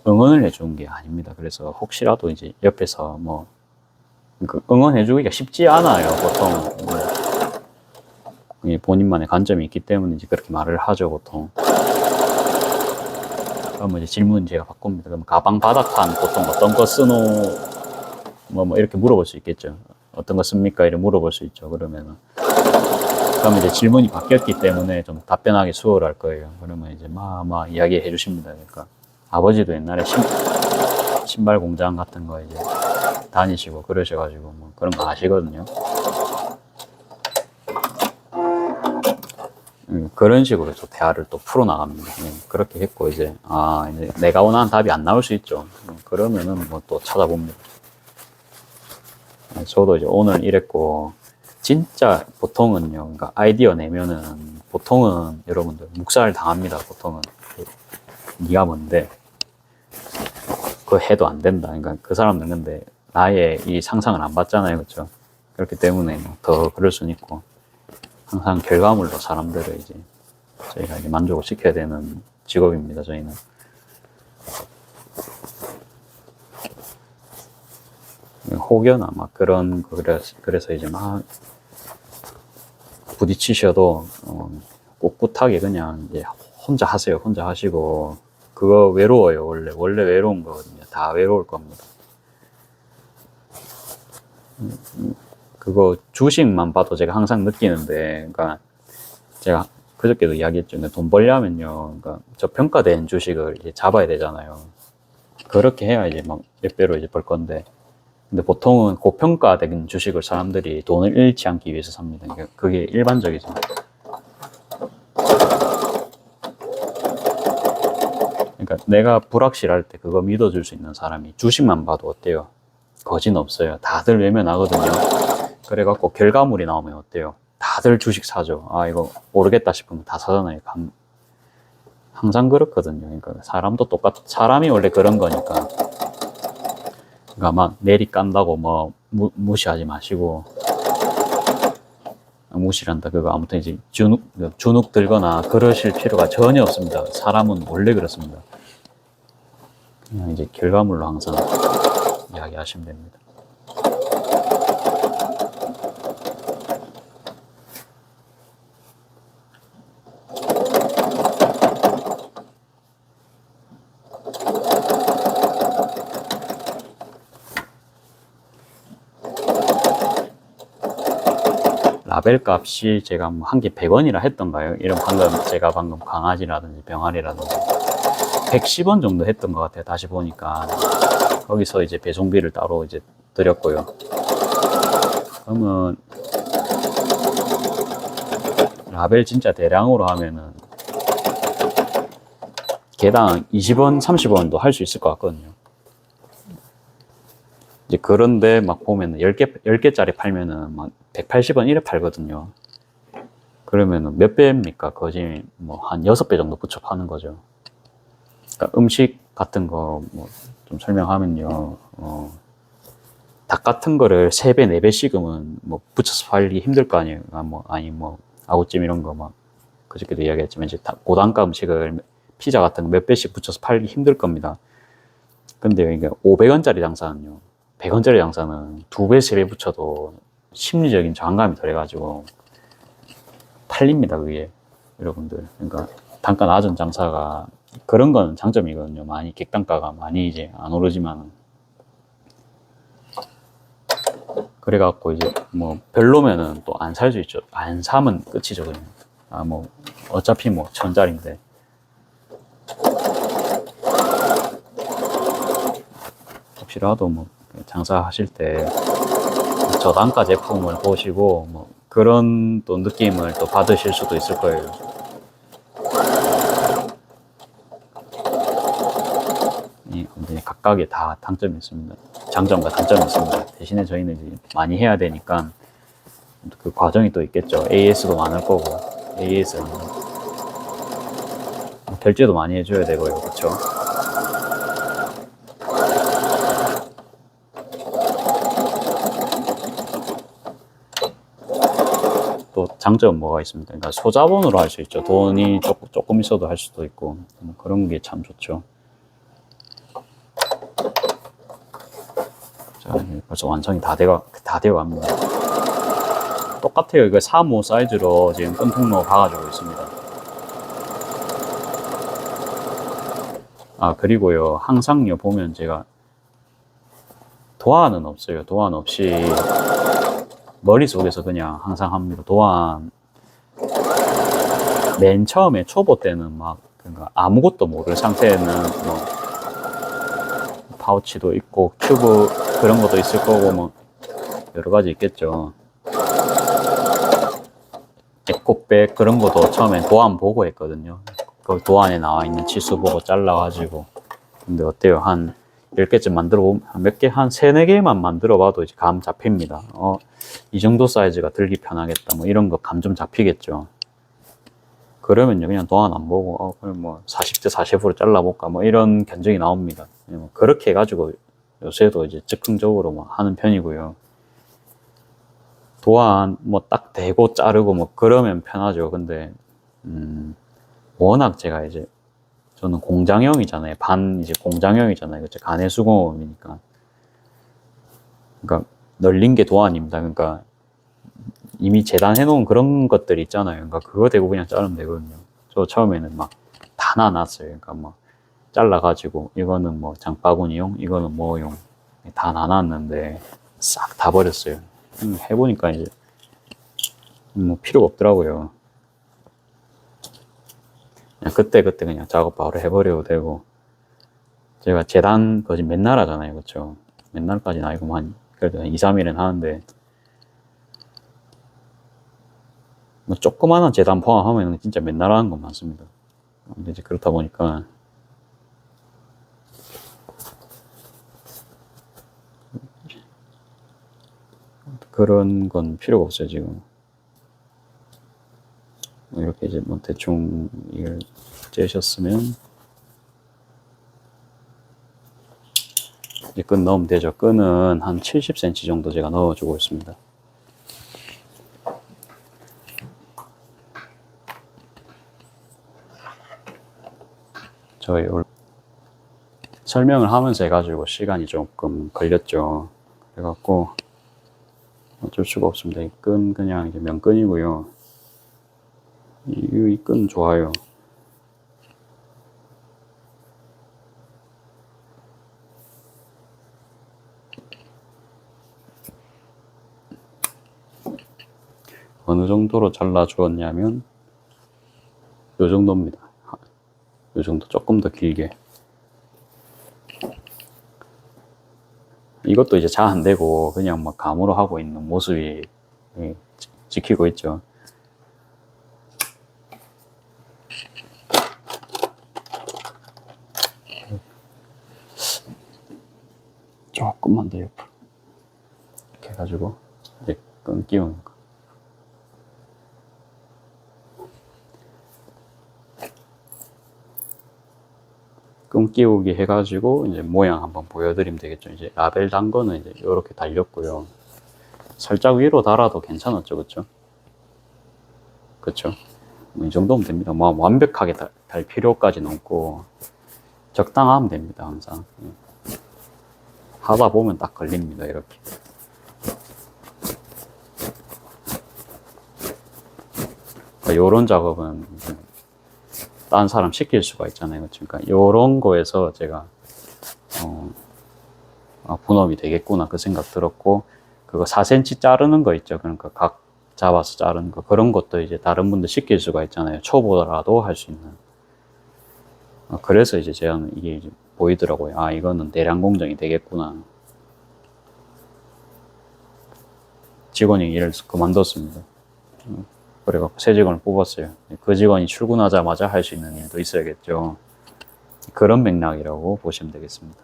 응원을 해주는 게 아닙니다. 그래서 혹시라도 이제 옆에서 뭐 응원해주기가 쉽지 않아요. 보통 본인만의 관점이 있기 때문에 이제 그렇게 말을 하죠. 보통. 그러면 이제 질문 제가 바꿉니다. 그럼 가방 바닥판 보통 어떤 거 쓰노? 뭐 이렇게 물어볼 수 있겠죠. 어떤 거 씁니까? 이렇게 물어볼 수 있죠. 그러면 이제 질문이 바뀌었기 때문에 좀 답변하기 수월할 거예요. 그러면 이제 막 이야기해 주십니다. 그러니까 아버지도 옛날에 신발 공장 같은 거 이제 다니시고 그러셔가지고 뭐 그런 거 아시거든요. 그런 식으로 또 대화를 또 풀어나갑니다. 그렇게 했고 이제 이제 내가 원하는 답이 안 나올 수 있죠. 그러면은 뭐 또 찾아봅니다. 저도 이제 오늘 이랬고 진짜 보통은요. 그러니까 아이디어 내면은 보통은 여러분들 묵살 당합니다. 보통은 네가 뭔데 그거 해도 안 된다. 그러니까 그 사람은 근데 나의 이 상상을 안 받잖아요. 그렇죠? 그렇기 때문에 더 그럴 수는 있고 항상 결과물로 사람들을 이제 저희가 이제 만족을 시켜야 되는 직업입니다. 저희는. 혹여나 막 그런 그래서 이제 막 부딪히셔도 꿋꿋하게 그냥 이제 혼자 하세요. 혼자 하시고 그거 외로워요. 원래 외로운 거거든요. 다 외로울 겁니다. 그거 주식만 봐도 제가 항상 느끼는데, 그러니까 제가 그저께도 이야기했죠. 돈 벌려면요, 그러니까 저평가된 주식을 이제 잡아야 되잖아요. 그렇게 해야 이제 막 몇 배로 이제 벌 건데, 근데 보통은 고평가된 주식을 사람들이 돈을 잃지 않기 위해서 삽니다. 그게 일반적이죠. 그러니까 내가 불확실할 때 그거 믿어줄 수 있는 사람이 주식만 봐도 어때요? 거진 없어요. 다들 외면하거든요. 그래갖고 결과물이 나오면 어때요? 다들 주식 사죠. 이거 모르겠다 싶으면 다 사잖아요. 항상 그렇거든요. 그러니까 사람도 사람이 원래 그런 거니까. 그러니까 막 내리 깐다고 뭐 무시하지 마시고. 무시한다. 그거 아무튼 이제 주눅 들거나 그러실 필요가 전혀 없습니다. 사람은 원래 그렇습니다. 그냥 이제 결과물로 항상 이야기하시면 됩니다. 라벨 값이 제가 뭐 한 개 100원이라 했던가요? 이런 제가 방금 강아지라든지 병아리라든지 110원 정도 했던 것 같아요. 다시 보니까 거기서 이제 배송비를 따로 이제 드렸고요. 그러면 라벨 진짜 대량으로 하면은 개당 20원, 30원도 할 수 있을 것 같거든요. 이제 그런데 막 보면은 10개짜리 팔면은 막 180원 이래 팔거든요. 그러면은 몇 배입니까? 거의 뭐 한 6배 정도 붙여 파는 거죠. 그러니까 음식 같은 거 뭐 좀 설명하면요. 닭 같은 거를 3배, 4배씩은 뭐 붙여서 팔기 힘들 거 아니에요. 아니 뭐 아구찜 이런 거 막 그저께도 이야기했지만 이제 고단가 음식을 피자 같은 거 몇 배씩 붙여서 팔기 힘들 겁니다. 근데 이게 500원짜리 장사는요. 100원짜리 장사는 2배, 3배 붙여도 심리적인 저항감이 덜해가지고 팔립니다, 그게. 여러분들. 그러니까 단가 낮은 장사가 그런 건 장점이거든요. 많이 객단가가 많이 이제 안 오르지만. 그래갖고 이제 뭐 별로면은 또 안 살 수 있죠. 안 사면 끝이죠, 그냥. 뭐 어차피 뭐 1,000원짜리인데. 혹시라도 뭐 장사하실 때 저단가 제품을 보시고 뭐 그런 또 느낌을 또 받으실 수도 있을 거예요. 각각의 다 단점이 있습니다. 장점과 단점이 있습니다. 대신에 저희는 이제 많이 해야 되니까 그 과정이 또 있겠죠. AS도 많을 거고, AS는 결제도 많이 해줘야 되고요. 그렇죠? 또 장점은 뭐가 있습니까? 그러니까 소자본으로 할 수 있죠. 돈이 조금 있어도 할 수도 있고 그런 게 참 좋죠. 자, 벌써 완성이 다 되어 갑니다. 똑같아요. 이거 3호 사이즈로 지금 끈통로 박아주고 있습니다. 그리고요, 항상요, 보면 제가 도안은 없어요. 도안 없이 머릿속에서 그냥 항상 합니다. 도안 맨 처음에 초보 때는 막 그러니까 아무것도 모를 상태에는 뭐 파우치도 있고 큐브 그런 것도 있을 거고 뭐 여러 가지 있겠죠. 에코백 그런 것도 처음엔 도안 보고 했거든요. 그 도안에 나와 있는 치수 보고 잘라가지고. 근데 어때요? 한 10개쯤 만들어 보면 몇 개? 한 3, 4개만 만들어 봐도 이제 감 잡힙니다. 이 정도 사이즈가 들기 편하겠다. 뭐 이런 거 감 좀 잡히겠죠. 그러면요, 그냥 도안 안 보고, 그럼 뭐 40대 40으로 잘라볼까. 뭐 이런 견적이 나옵니다. 그렇게 해가지고 요새도 이제 즉흥적으로 뭐 하는 편이고요. 도안 뭐 딱 대고 자르고 뭐 그러면 편하죠. 근데, 워낙 제가 이제 저는 공장형이잖아요. 이제 공장형이잖아요. 그쵸? 간해수공업이니까. 그러니까 널린 게 도안입니다. 그러니까 이미 재단해 놓은 그런 것들이 있잖아요. 그러니까 그거 대고 그냥 자르면 되거든요. 저 처음에는 막 다 나눴어요. 그러니까 뭐 잘라가지고 이거는 뭐 장바구니용, 이거는 뭐용 다 나눴는데 싹 다 버렸어요. 해보니까 이제 뭐 필요가 없더라고요. 그냥 그때 그냥 작업 바로 해버려도 되고. 제가 재단 거의 맨날 하잖아요. 그렇죠? 맨날까지는 아니고 그래도 한 2, 3일은 하는데 뭐 조그마한 재단 포함하면 진짜 맨날 하는 건 많습니다. 근데 이제 그렇다 보니까 그런 건 필요가 없어요. 지금 이렇게 이제 뭐 대충 이걸 째셨으면 이제 끈 넣으면 되죠. 끈은 한 70cm 정도 제가 넣어주고 있습니다. 저희 설명을 하면서 해가지고 시간이 조금 걸렸죠. 그래갖고 어쩔 수가 없습니다. 이 끈 그냥 이제 면끈이고요. 이 끈 좋아요. 어느 정도로 잘라 주었냐면 요 정도입니다. 요 정도, 조금 더 길게. 이것도 이제 잘 안 되고 그냥 막 감으로 하고 있는 모습이 지키고 있죠. 조금만 더 옆으로 이렇게 해가지고 이제 끈 끼우는 거. 끈 끼우기 해가지고 이제 모양 한번 보여드리면 되겠죠. 이제 라벨 단 거는 이제 이렇게 달렸고요. 살짝 위로 달아도 괜찮았죠, 그렇죠? 그렇죠. 이 정도면 됩니다. 뭐 완벽하게 달 필요까지는 없고 적당하면 됩니다, 항상. 하다 보면 딱 걸립니다, 이렇게. 요런 작업은 다른 사람 시킬 수가 있잖아요. 그러니까 요런 거에서 제가 분업이 되겠구나 그 생각 들었고, 그거 4cm 자르는 거 있죠. 그러니까 각 잡아서 자르는 거, 그런 것도 이제 다른 분들 시킬 수가 있잖아요. 초보라도 할 수 있는. 그래서 이제 제가 이게 이제 보이더라고요. 아, 이거는 대량 공정이 되겠구나. 직원이 일을 그만뒀습니다. 그래갖고 새 직원을 뽑았어요. 그 직원이 출근하자마자 할 수 있는 일도 있어야겠죠. 그런 맥락이라고 보시면 되겠습니다.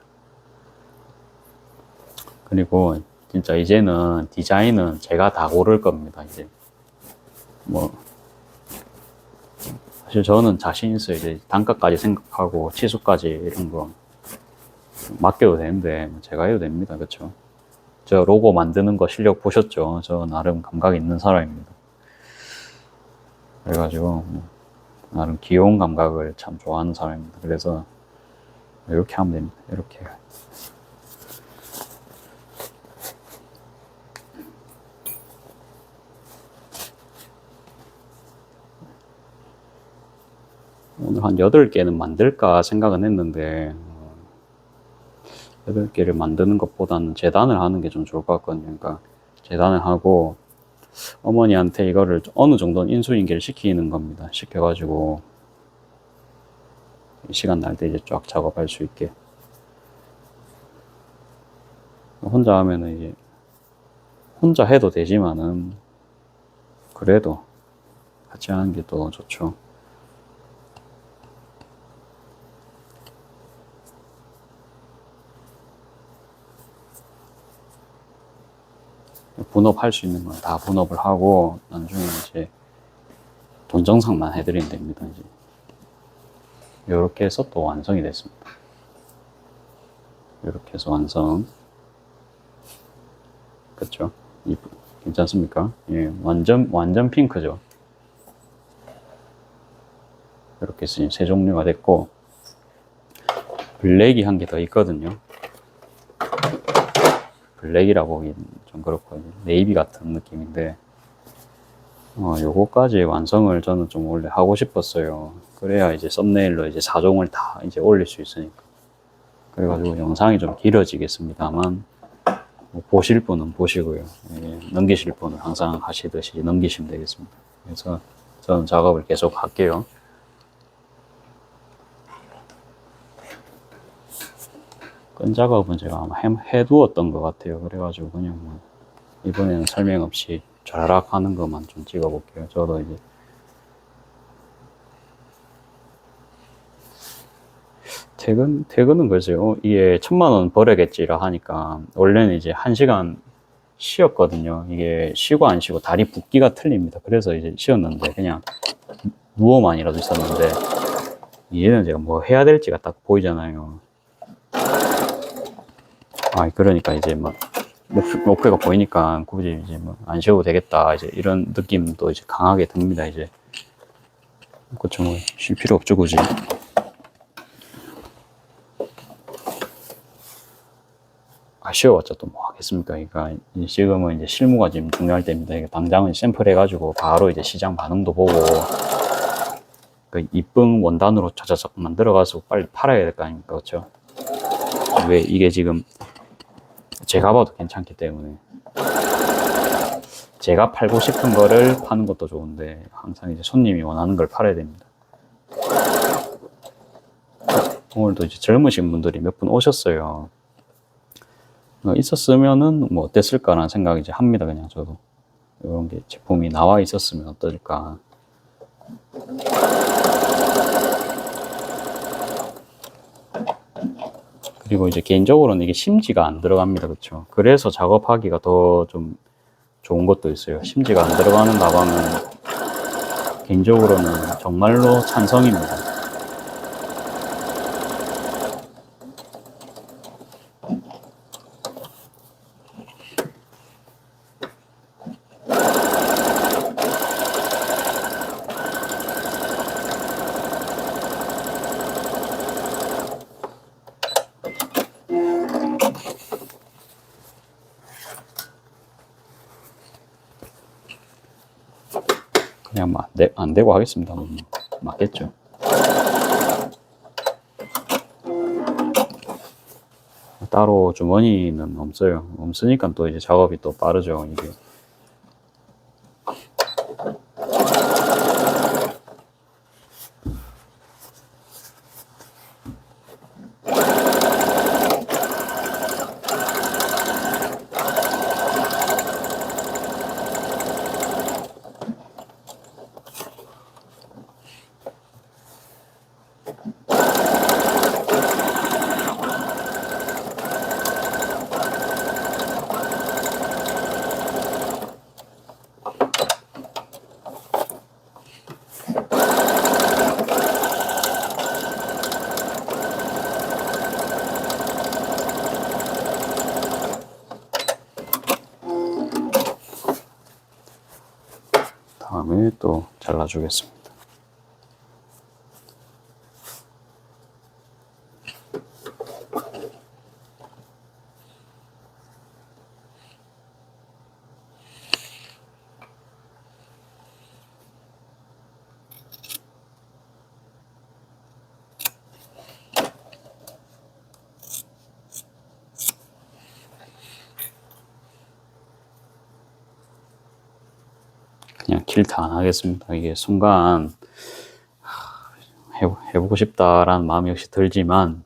그리고 진짜 이제는 디자인은 제가 다 고를 겁니다. 이제 뭐 사실 저는 자신 있어요. 이제 단가까지 생각하고 치수까지 이런 거 맡겨도 되는데 제가 해도 됩니다. 그렇죠? 저 로고 만드는 거 실력 보셨죠? 저 나름 감각 있는 사람입니다. 그래가지고 나름 귀여운 감각을 참 좋아하는 사람입니다. 그래서 이렇게 하면 됩니다. 이렇게. 오늘 한 8개는 만들까 생각은 했는데 8개를 만드는 것보다는 재단을 하는 게 좀 좋을 것 같거든요. 그러니까 재단을 하고 어머니한테 이거를 어느 정도는 인수인계를 시키는 겁니다. 시켜가지고 시간 날 때 이제 쫙 작업할 수 있게. 혼자 하면은 이제 혼자 해도 되지만은 그래도 같이 하는 게 더 좋죠. 분업할 수 있는 건 다 분업을 하고 나중에 이제 돈 정상만 해드리면 됩니다. 이제 이렇게 해서 또 완성이 됐습니다. 이렇게 해서 완성. 그렇죠? 괜찮습니까? 예, 완전 핑크죠. 이렇게 해서 세 종류가 됐고, 블랙이 한 개 더 있거든요. 블랙이라고 하긴 좀 그렇고 네이비 같은 느낌인데 요거까지 완성을 저는 좀 원래 하고 싶었어요. 그래야 이제 썸네일로 이제 4종을 다 이제 올릴 수 있으니까. 그래가지고 영상이 좀 길어지겠습니다만 뭐 보실 분은 보시고요. 예, 넘기실 분은 항상 하시듯이 넘기시면 되겠습니다. 그래서 저는 작업을 계속 할게요. 끈 작업은 제가 아마 해두었던 것 같아요. 그래가지고 그냥 뭐 이번에는 설명 없이 촤라락 하는 것만 좀 찍어 볼게요. 저도 이제 퇴근은 글쎄요. 이게 1000,000원 벌어야겠지라 하니까 원래는 이제 1시간 쉬었거든요. 이게 쉬고 안 쉬고 다리 붓기가 틀립니다. 그래서 이제 쉬었는데 그냥 누워만이라도 있었는데 얘는 제가 뭐 해야 될지가 딱 보이잖아요. 그러니까 이제 막 목표가 보이니까 굳이 이제 뭐 안 쉬어도 되겠다. 이제 이런 느낌도 이제 강하게 듭니다. 이제 그쵸, 뭐 쉴 필요 없죠, 굳이. 쉬어봤자 또 뭐 하겠습니까? 그러니까 지금은 이제 실무가 지금 중요할 때입니다. 당장은 샘플 해가지고 바로 이제 시장 반응도 보고 그 이쁜 원단으로 차차차 만들어가서 빨리 팔아야 될 거 아닙니까? 그렇죠? 왜 이게 지금 제가 봐도 괜찮기 때문에 제가 팔고 싶은 거를 파는 것도 좋은데 항상 이제 손님이 원하는 걸 팔아야 됩니다. 오늘도 이제 젊으신 분들이 몇 분 오셨어요. 있었으면은 뭐 어땠을까라는 생각이 이제 합니다. 그냥 저도 이런 게 제품이 나와 있었으면 어떨까. 그리고 이제 개인적으로는 이게 심지가 안 들어갑니다. 그렇죠? 그래서 작업하기가 더 좀 좋은 것도 있어요. 심지가 안 들어가는 가방은 개인적으로는 정말로 찬성입니다. 그냥 안 되고 하겠습니다. 맞겠죠. 따로 주머니는 없어요. 없으니까 또 이제 작업이 또 빠르죠. 이게. 다음에 또 잘라주겠습니다. 그냥 킬트 안 하겠습니다. 이게 순간 해보고 싶다라는 마음이 역시 들지만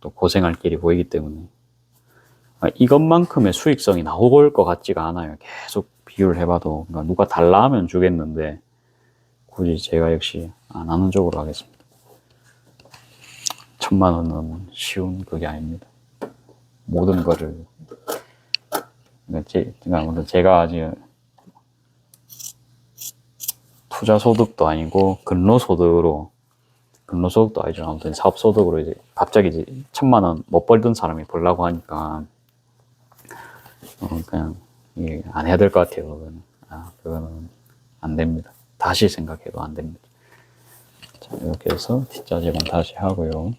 또 고생할 길이 보이기 때문에 이것만큼의 수익성이 나올 것 같지가 않아요. 계속 비교를 해봐도. 그러니까 누가 달라 하면 주겠는데 굳이 제가 역시 안 하는 쪽으로 하겠습니다. 1000만 원은 쉬운 그게 아닙니다. 모든 거를 그러니까 제가 아직 투자 소득도 아니고 근로소득도 아니죠. 아무튼 사업소득으로 이제 갑자기 이제 1000만 원 못 벌던 사람이 벌라고 하니까 그냥 안 해야 될 것 같아요. 그거는 안 됩니다. 다시 생각해도 안 됩니다. 자, 이렇게 해서 뒷자재만 다시 하고요.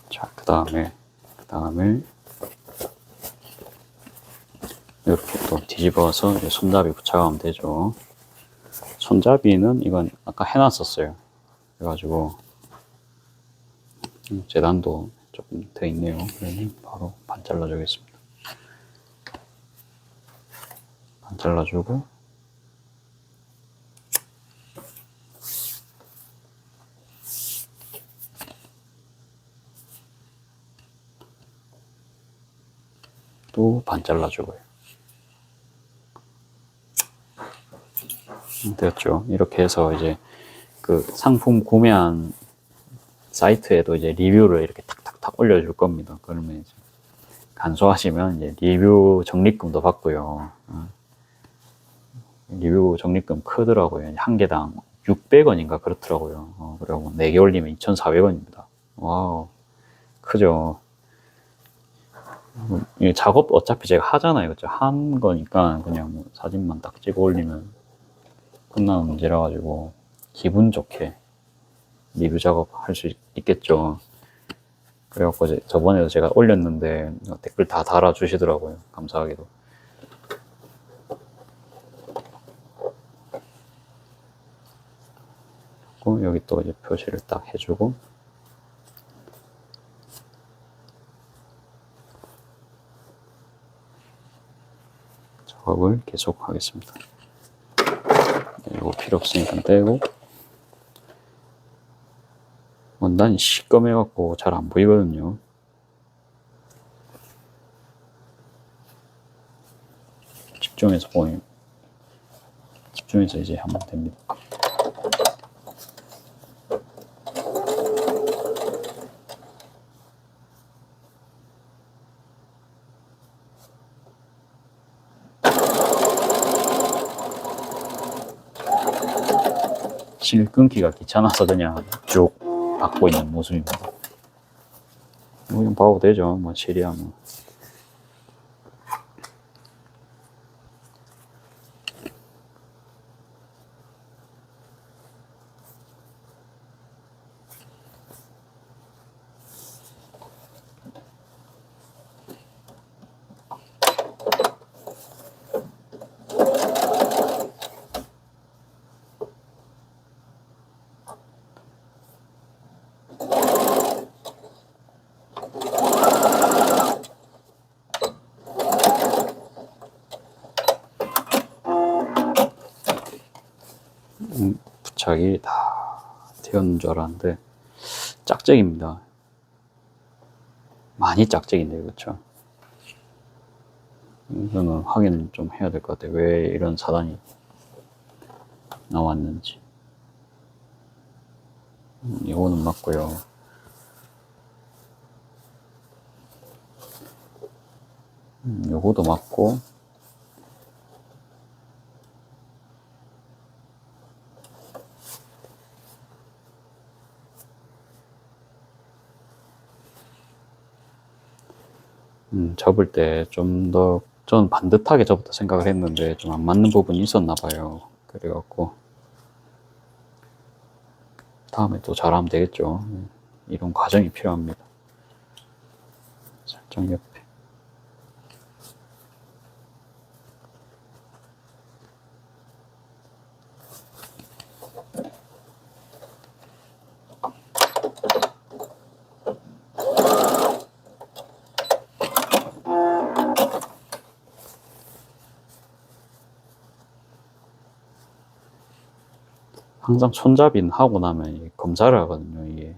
자, 그 다음에 이렇게 또 뒤집어서 이제 손잡이 붙여가면 되죠. 손잡이는 이건 아까 해놨었어요. 그래가지고 재단도 조금 돼 있네요. 그러면 바로 반 잘라주겠습니다. 반 잘라주고 또 반 잘라주고요. 됐죠. 이렇게 해서 이제 그 상품 구매한 사이트에도 이제 리뷰를 이렇게 탁탁탁 올려줄 겁니다. 그러면 이제 간소하시면 이제 리뷰 적립금도 받고요. 리뷰 적립금 크더라고요. 한 개당 600원인가 그렇더라고요. 그리고 4개월이면 2,400원입니다. 와우, 크죠. 이 작업 어차피 제가 하잖아요. 그쵸? 한 거니까 그냥 뭐 사진만 딱 찍어 올리면 끝나는 문제라 가지고 기분 좋게 리뷰 작업 할 수 있겠죠. 그래갖고 저번에도 제가 올렸는데 댓글 다 달아주시더라고요. 감사하게도. 여기 또 이제 표시를 딱 해주고 작업을 계속 하겠습니다. 이거 필요 없으니까 떼고, 원단이 시꺼매갖고 잘 안 보이거든요. 집중해서 이제 하면 됩니다. 실 끊기가 귀찮아서 그냥 쭉 박고 있는 모습입니다. 뭐 그냥 봐도 되죠. 뭐 실이야 뭐. 부착이 다 되었는 줄 알았는데 짝짝입니다. 많이 짝짝인데, 그렇죠? 이거는 확인 좀 해야 될 것 같아요. 왜 이런 사단이 나왔는지. 이거는 맞고요. 요거도 맞고, 접을 때 좀 더, 저는 반듯하게 접었다 생각을 했는데 좀 안 맞는 부분이 있었나 봐요. 그래갖고 다음에 또 잘하면 되겠죠. 이런 과정이 필요합니다. 살짝 옆에. 항상 손잡이는 하고 나면 검사를 하거든요. 이게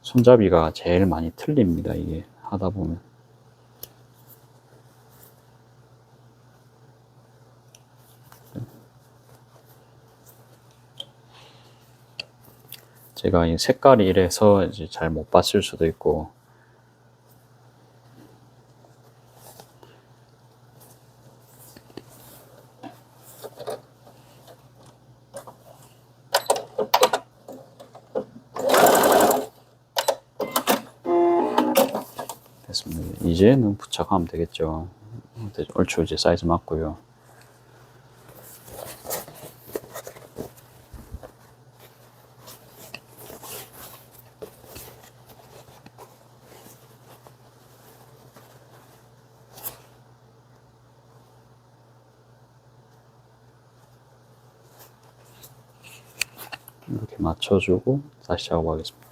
손잡이가 제일 많이 틀립니다. 이게 하다 보면. 제가 이 색깔이 이래서 이제 잘 못 봤을 수도 있고, 됐습니다. 이제는 부착하면 되겠죠. 얼추 이제 사이즈 맞고요. 이렇게 맞춰주고 다시 작업하겠습니다.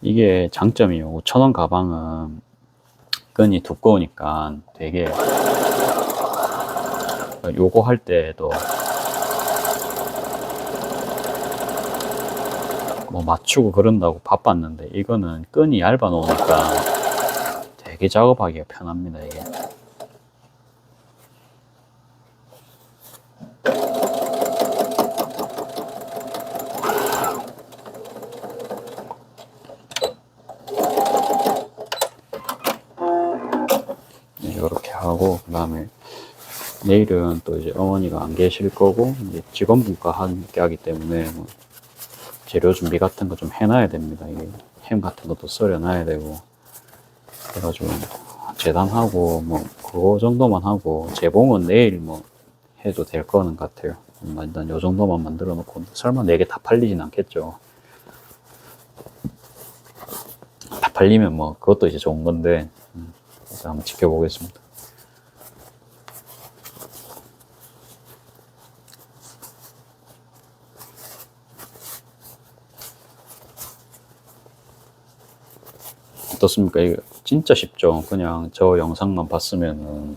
이게 장점이에요. 5,000원 가방은 끈이 두꺼우니까 되게 요거 할 때도 뭐 맞추고 그런다고 바빴는데 이거는 끈이 얇아 놓으니까 되게 작업하기가 편합니다. 이게 이렇게 하고, 그 다음에 내일은 또 이제 어머니가 안 계실 거고 이제 직원분과 함께 하기 때문에 뭐 재료 준비 같은 거 좀 해놔야 됩니다. 이게 햄 같은 것도 썰어놔야 되고, 그래가지고 재단하고 뭐 그거 정도만 하고 재봉은 내일 뭐 해도 될 거는 같아요. 일단 요 정도만 만들어 놓고, 설마 4개 다 팔리진 않겠죠. 다 팔리면 뭐 그것도 이제 좋은 건데, 그래서 한번 지켜보겠습니다. 어떻습니까? 이거 진짜 쉽죠? 그냥 저 영상만 봤으면은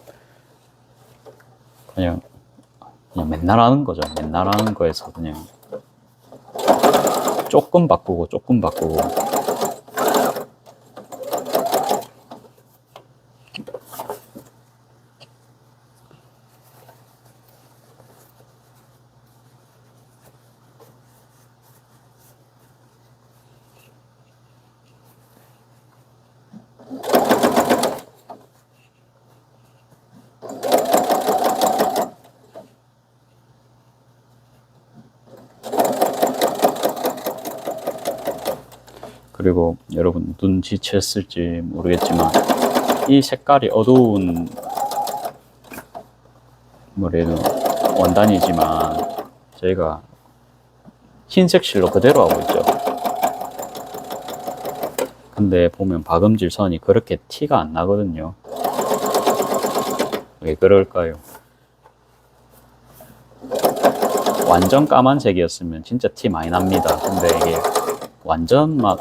그냥 맨날 하는 거죠. 맨날 하는 거에서 그냥 조금 바꾸고 조금 바꾸고. 그리고 여러분 눈치챘을지 모르겠지만 이 색깔이 어두운 뭐래도 원단이지만 저희가 흰색 실로 그대로 하고 있죠. 근데 보면 박음질 선이 그렇게 티가 안 나거든요. 왜 그럴까요? 완전 까만색이었으면 진짜 티 많이 납니다. 근데 이게 완전 막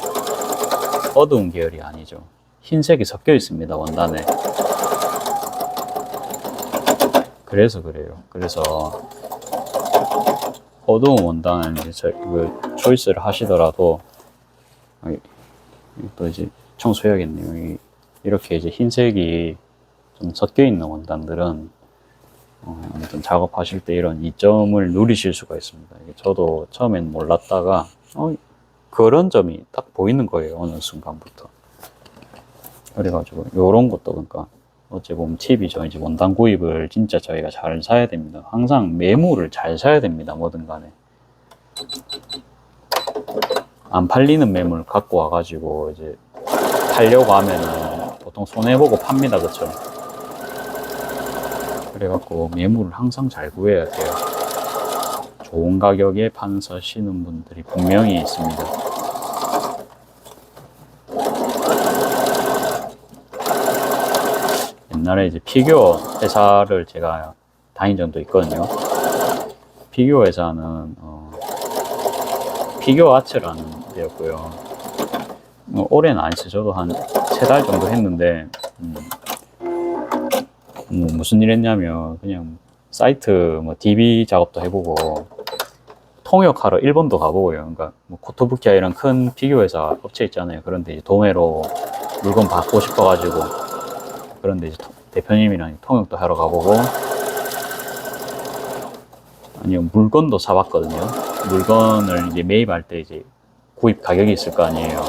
어두운 계열이 아니죠. 흰색이 섞여 있습니다, 원단에. 그래서 그래요. 그래서 어두운 원단은 이제 초이스를 하시더라도, 또 이제 청소해야겠네요. 이렇게 이제 흰색이 좀 섞여 있는 원단들은 아무튼 작업하실 때 이런 이점을 누리실 수가 있습니다. 저도 처음엔 몰랐다가 그런 점이 딱 보이는 거예요, 어느 순간부터. 그래가지고 요런 것도, 그러니까 어째 보면 팁이죠. 이제 원단 구입을 진짜 저희가 잘 사야 됩니다. 항상 매물을 잘 사야 됩니다, 뭐든 간에. 안 팔리는 매물 갖고 와가지고 이제 팔려고 하면은 보통 손해보고 팝니다, 그쵸? 그래갖고 매물을 항상 잘 구해야 돼요. 좋은 가격에 판사시는 분들이 분명히 있습니다. 옛날에 이제 피규어 회사를 제가 다닌 적도 있거든요. 피규어 회사는 피규어 아츠라는 데였고요. 올해는 안 했어요. 저도 한 3달 정도 했는데 무슨 일 했냐면 그냥 사이트 뭐 DB 작업도 해보고 통역하러 일본도 가보고요. 그러니까 뭐 코토부키야 이런 큰 피규어 회사 업체 있잖아요. 그런데 이제 도매로 물건 받고 싶어가지고, 그런데 이제 대표님이랑 통역도 하러 가보고, 아니면 물건도 사봤거든요. 물건을 이제 매입할 때 이제 구입 가격이 있을 거 아니에요.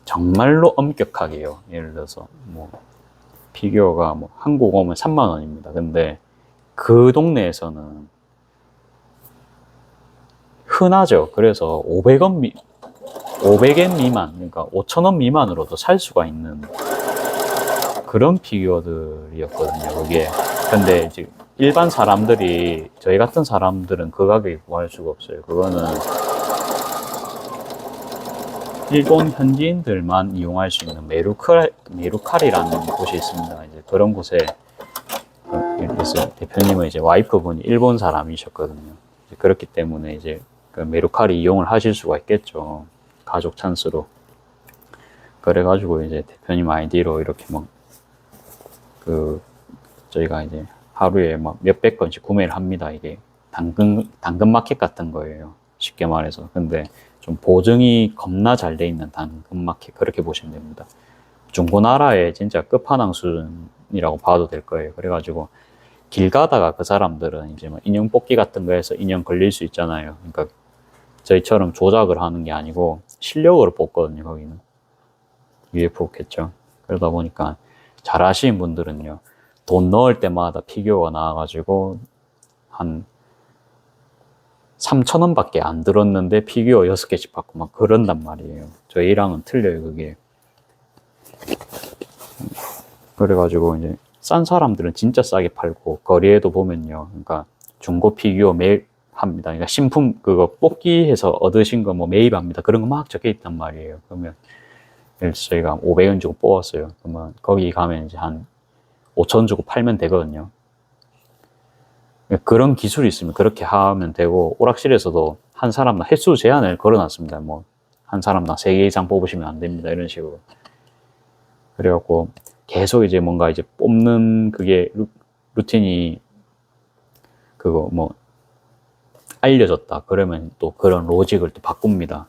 정말로 엄격하게요. 예를 들어서 뭐 피규어가 뭐 한국 오면 3만 원입니다. 근데 그 동네에서는 흔하죠. 그래서 500엔 미만, 그러니까 5,000원 미만으로도 살 수가 있는 그런 피규어들이었거든요, 그게. 근데 이제 일반 사람들이, 저희 같은 사람들은 그 가격에 구할 수가 없어요. 그거는 일본 현지인들만 이용할 수 있는 메루카리라는 곳이 있습니다. 이제 그런 곳에 그래서 대표님은 이제 와이프분이 일본 사람이셨거든요. 그렇기 때문에 이제 그 메루카를 이용을 하실 수가 있겠죠. 가족 찬스로. 그래가지고 이제 대표님 아이디로 이렇게 막 저희가 이제 하루에 막 몇백 건씩 구매를 합니다. 이게 당근 마켓 같은 거예요. 쉽게 말해서. 근데 좀 보증이 겁나 잘 돼 있는 당근 마켓, 그렇게 보시면 됩니다. 중고나라의 진짜 끝판왕 수준이라고 봐도 될 거예요. 그래가지고 길 가다가 그 사람들은 이제 막 인형 뽑기 같은 거 해서 인형 걸릴 수 있잖아요. 그러니까 저희처럼 조작을 하는 게 아니고 실력으로 뽑거든요. 거기는 UFO겠죠. 그러다 보니까 잘 아시는 분들은요, 돈 넣을 때마다 피규어가 나와가지고 한 3,000원 밖에 안 들었는데 피규어 6개씩 받고 막 그런단 말이에요. 저희랑은 틀려요, 그게. 그래가지고 이제 싼 사람들은 진짜 싸게 팔고, 거리에도 보면요, 그러니까 중고 피규어 매입 합니다. 그러니까 신품 그거 뽑기해서 얻으신 거 뭐 매입합니다. 그런 거 막 적혀 있단 말이에요. 그러면 예를 들어서 저희가 500원 주고 뽑았어요. 그러면 거기 가면 이제 한 5,000원 주고 팔면 되거든요. 그런 기술이 있으면 그렇게 하면 되고, 오락실에서도 한 사람당 횟수 제한을 걸어놨습니다. 뭐 한 사람당 3개 이상 뽑으시면 안 됩니다. 이런 식으로. 그래갖고 계속 이제 뭔가 이제 뽑는 그게 루틴이 그거 뭐 알려졌다 그러면 또 그런 로직을 또 바꿉니다.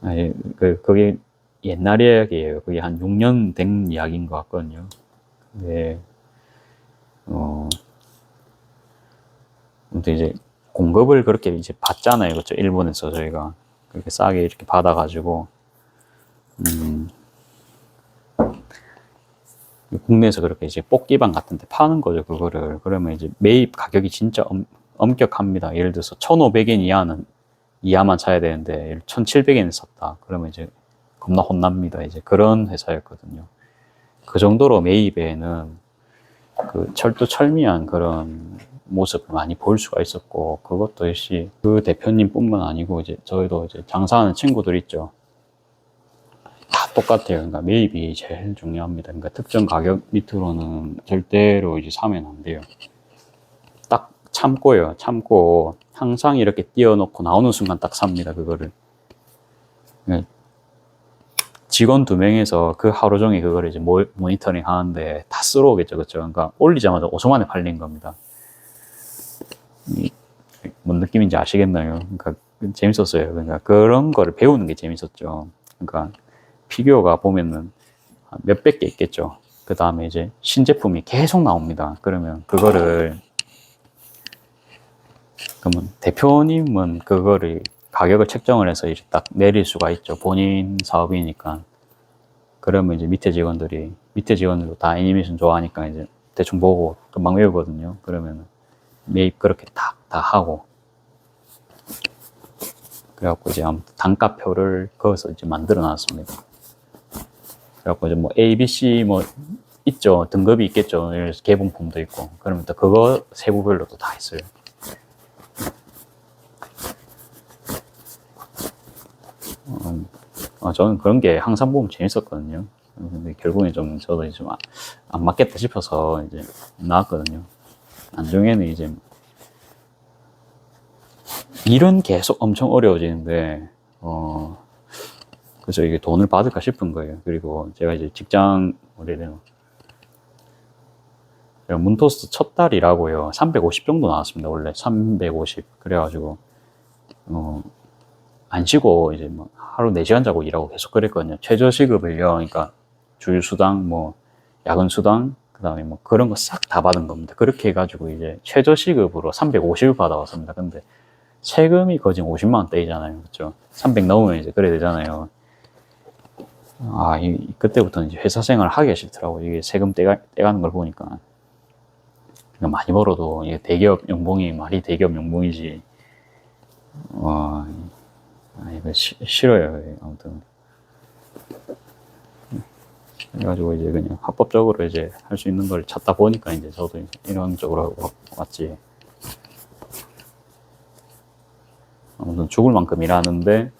아니, 그게 옛날 이야기예요. 그게 한 6년 된 이야기인 것 같거든요. 근데 아무튼 이제 공급을 그렇게 이제 받잖아요. 그렇죠? 일본에서 저희가 그렇게 싸게 이렇게 받아가지고 국내에서 그렇게 이제 뽑기방 같은 데 파는 거죠. 그거를. 그러면 이제 매입 가격이 진짜 엄격합니다. 예를 들어서 1,500엔 이하만 사야 되는데 1,700엔 샀다. 그러면 이제 겁나 혼납니다. 이제 그런 회사였거든요. 그 정도로 매입에는 그 철두철미한 그런 모습을 많이 볼 수가 있었고, 그것도 역시 그 대표님뿐만 아니고 이제 저희도 이제 장사하는 친구들 있죠. 다 똑같아요. 그러니까 매입이 제일 중요합니다. 그러니까 특정 가격 밑으로는 절대로 이제 사면 안 돼요. 딱 참고요. 참고 항상 이렇게 띄워놓고 나오는 순간 딱 삽니다. 그거를. 직원 2명에서 그 하루 종일 그거를 이제 모니터링 하는데 다 쓸어오겠죠. 그렇죠? 그러니까 올리자마자 5초 만에 팔린 겁니다. 뭔 느낌인지 아시겠나요? 그러니까 재밌었어요. 그러니까 그런 거를 배우는 게 재밌었죠. 그러니까 피규어가 보면은 몇백 개 있겠죠. 그 다음에 이제 신제품이 계속 나옵니다. 그러면 그러면 대표님은 그거를 가격을 책정을 해서 이제 딱 내릴 수가 있죠. 본인 사업이니까. 그러면 이제 밑에 직원들도 다 애니메이션 좋아하니까 이제 대충 보고 금방 외우거든요. 그러면 매입 그렇게 다 하고. 그래갖고 이제 아무튼 단가표를 거기서 이제 만들어 놨습니다. 그래갖고 이제 뭐 A, B, C 뭐 있죠. 등급이 있겠죠. 예를 들어서 개봉품도 있고. 그러면 또 그거 세부별로 또 다 있어요. 저는 그런 게 항상 보면 재밌었거든요. 근데 결국에 저도 좀 안 맞겠다 싶어서 이제 나왔거든요. 나중에는 이제 일은 계속 엄청 어려워지는데, 그래서 이게 돈을 받을까 싶은 거예요. 그리고 제가 이제 문토스 첫 달이라고요. 350 정도 나왔습니다. 원래 350. 그래가지고, 안 쉬고 이제 뭐 하루 4시간 자고 일하고 계속 그랬거든요. 최저시급을요. 그러니까 주휴수당, 뭐 야근수당, 그 다음에 뭐 그런 거 싹 다 받은 겁니다. 그렇게 해가지고 이제 최저시급으로 350을 받아왔습니다. 근데 세금이 거진 50만 원 떼이잖아요. 그렇죠? 300 넘으면 이제 그래 되잖아요. 그때부터는 이제 회사 생활을 하기가 싫더라고요. 이게 세금 떼가는 걸 보니까. 그러니까 많이 벌어도 이게 대기업 연봉이 말이 대기업 연봉이지. 이거 싫어요. 아무튼. 그래가지고 이제 그냥 합법적으로 이제 할 수 있는 걸 찾다 보니까 이제 저도 이제 이런 쪽으로 왔지. 아무튼 죽을 만큼 일하는데,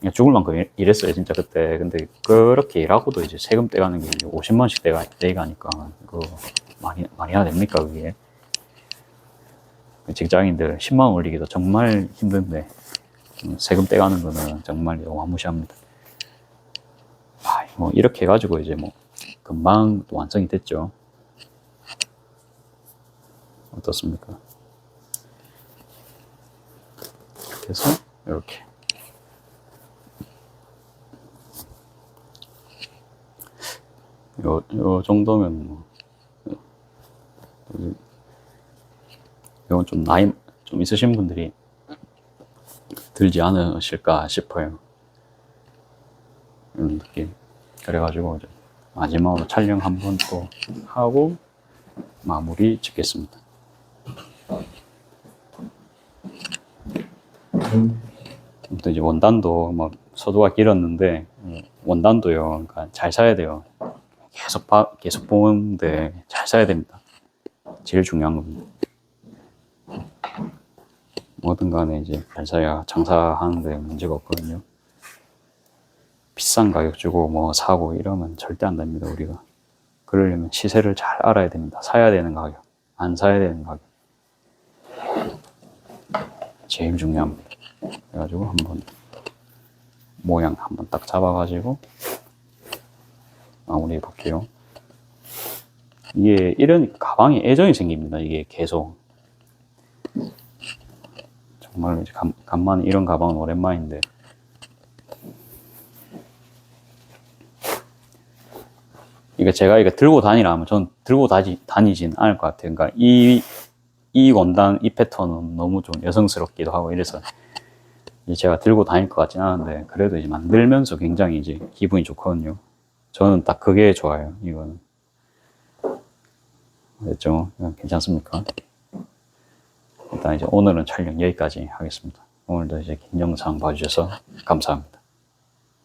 그냥 죽을 만큼 일했어요, 진짜 그때. 근데 그렇게 일하고도 이제 세금 떼가는 게 이제 50만원씩 떼가니까, 말이나 됩니까, 그게? 직장인들 10만 원 올리기도 정말 힘든데, 세금 떼가는 거는 정말 어마무시합니다. 뭐, 이렇게 해가지고 이제 뭐, 금방 또 완성이 됐죠. 어떻습니까? 그래서, 이렇게. 요 정도면 뭐, 이건 좀 나이 좀 있으신 분들이 들지 않으실까 싶어요. 이런 느낌. 그래가지고 이제 마지막으로 촬영 한 번 또 하고 마무리 짓겠습니다. 또 이제 원단도 막 소도가 길었는데 원단도요. 그러니까 잘 사야 돼요. 계속 보는데 잘 사야 됩니다. 제일 중요한 겁니다. 뭐든 간에 이제 잘 사야 장사하는데 문제가 없거든요. 비싼 가격 주고 뭐 사고 이러면 절대 안 됩니다, 우리가. 그러려면 시세를 잘 알아야 됩니다. 사야 되는 가격, 안 사야 되는 가격. 제일 중요합니다. 그래가지고 한번 모양 한번 딱 잡아가지고 마무리해 볼게요. 이게 이런 가방에 애정이 생깁니다. 이게 계속. 정말 간만에 이런 가방은 오랜만인데. 이거 제가 이거 들고 다니라면 전 들고 다니진 않을 것 같아요. 그러니까 이 원단, 이 패턴은 너무 좀 여성스럽기도 하고 이래서 제가 들고 다닐 것 같진 않은데 그래도 이제 만들면서 굉장히 이제 기분이 좋거든요. 저는 딱 그게 좋아요. 이거는. 됐죠? 괜찮습니까? 일단 이제 오늘은 촬영 여기까지 하겠습니다. 오늘도 이제 긴 영상 봐주셔서 감사합니다.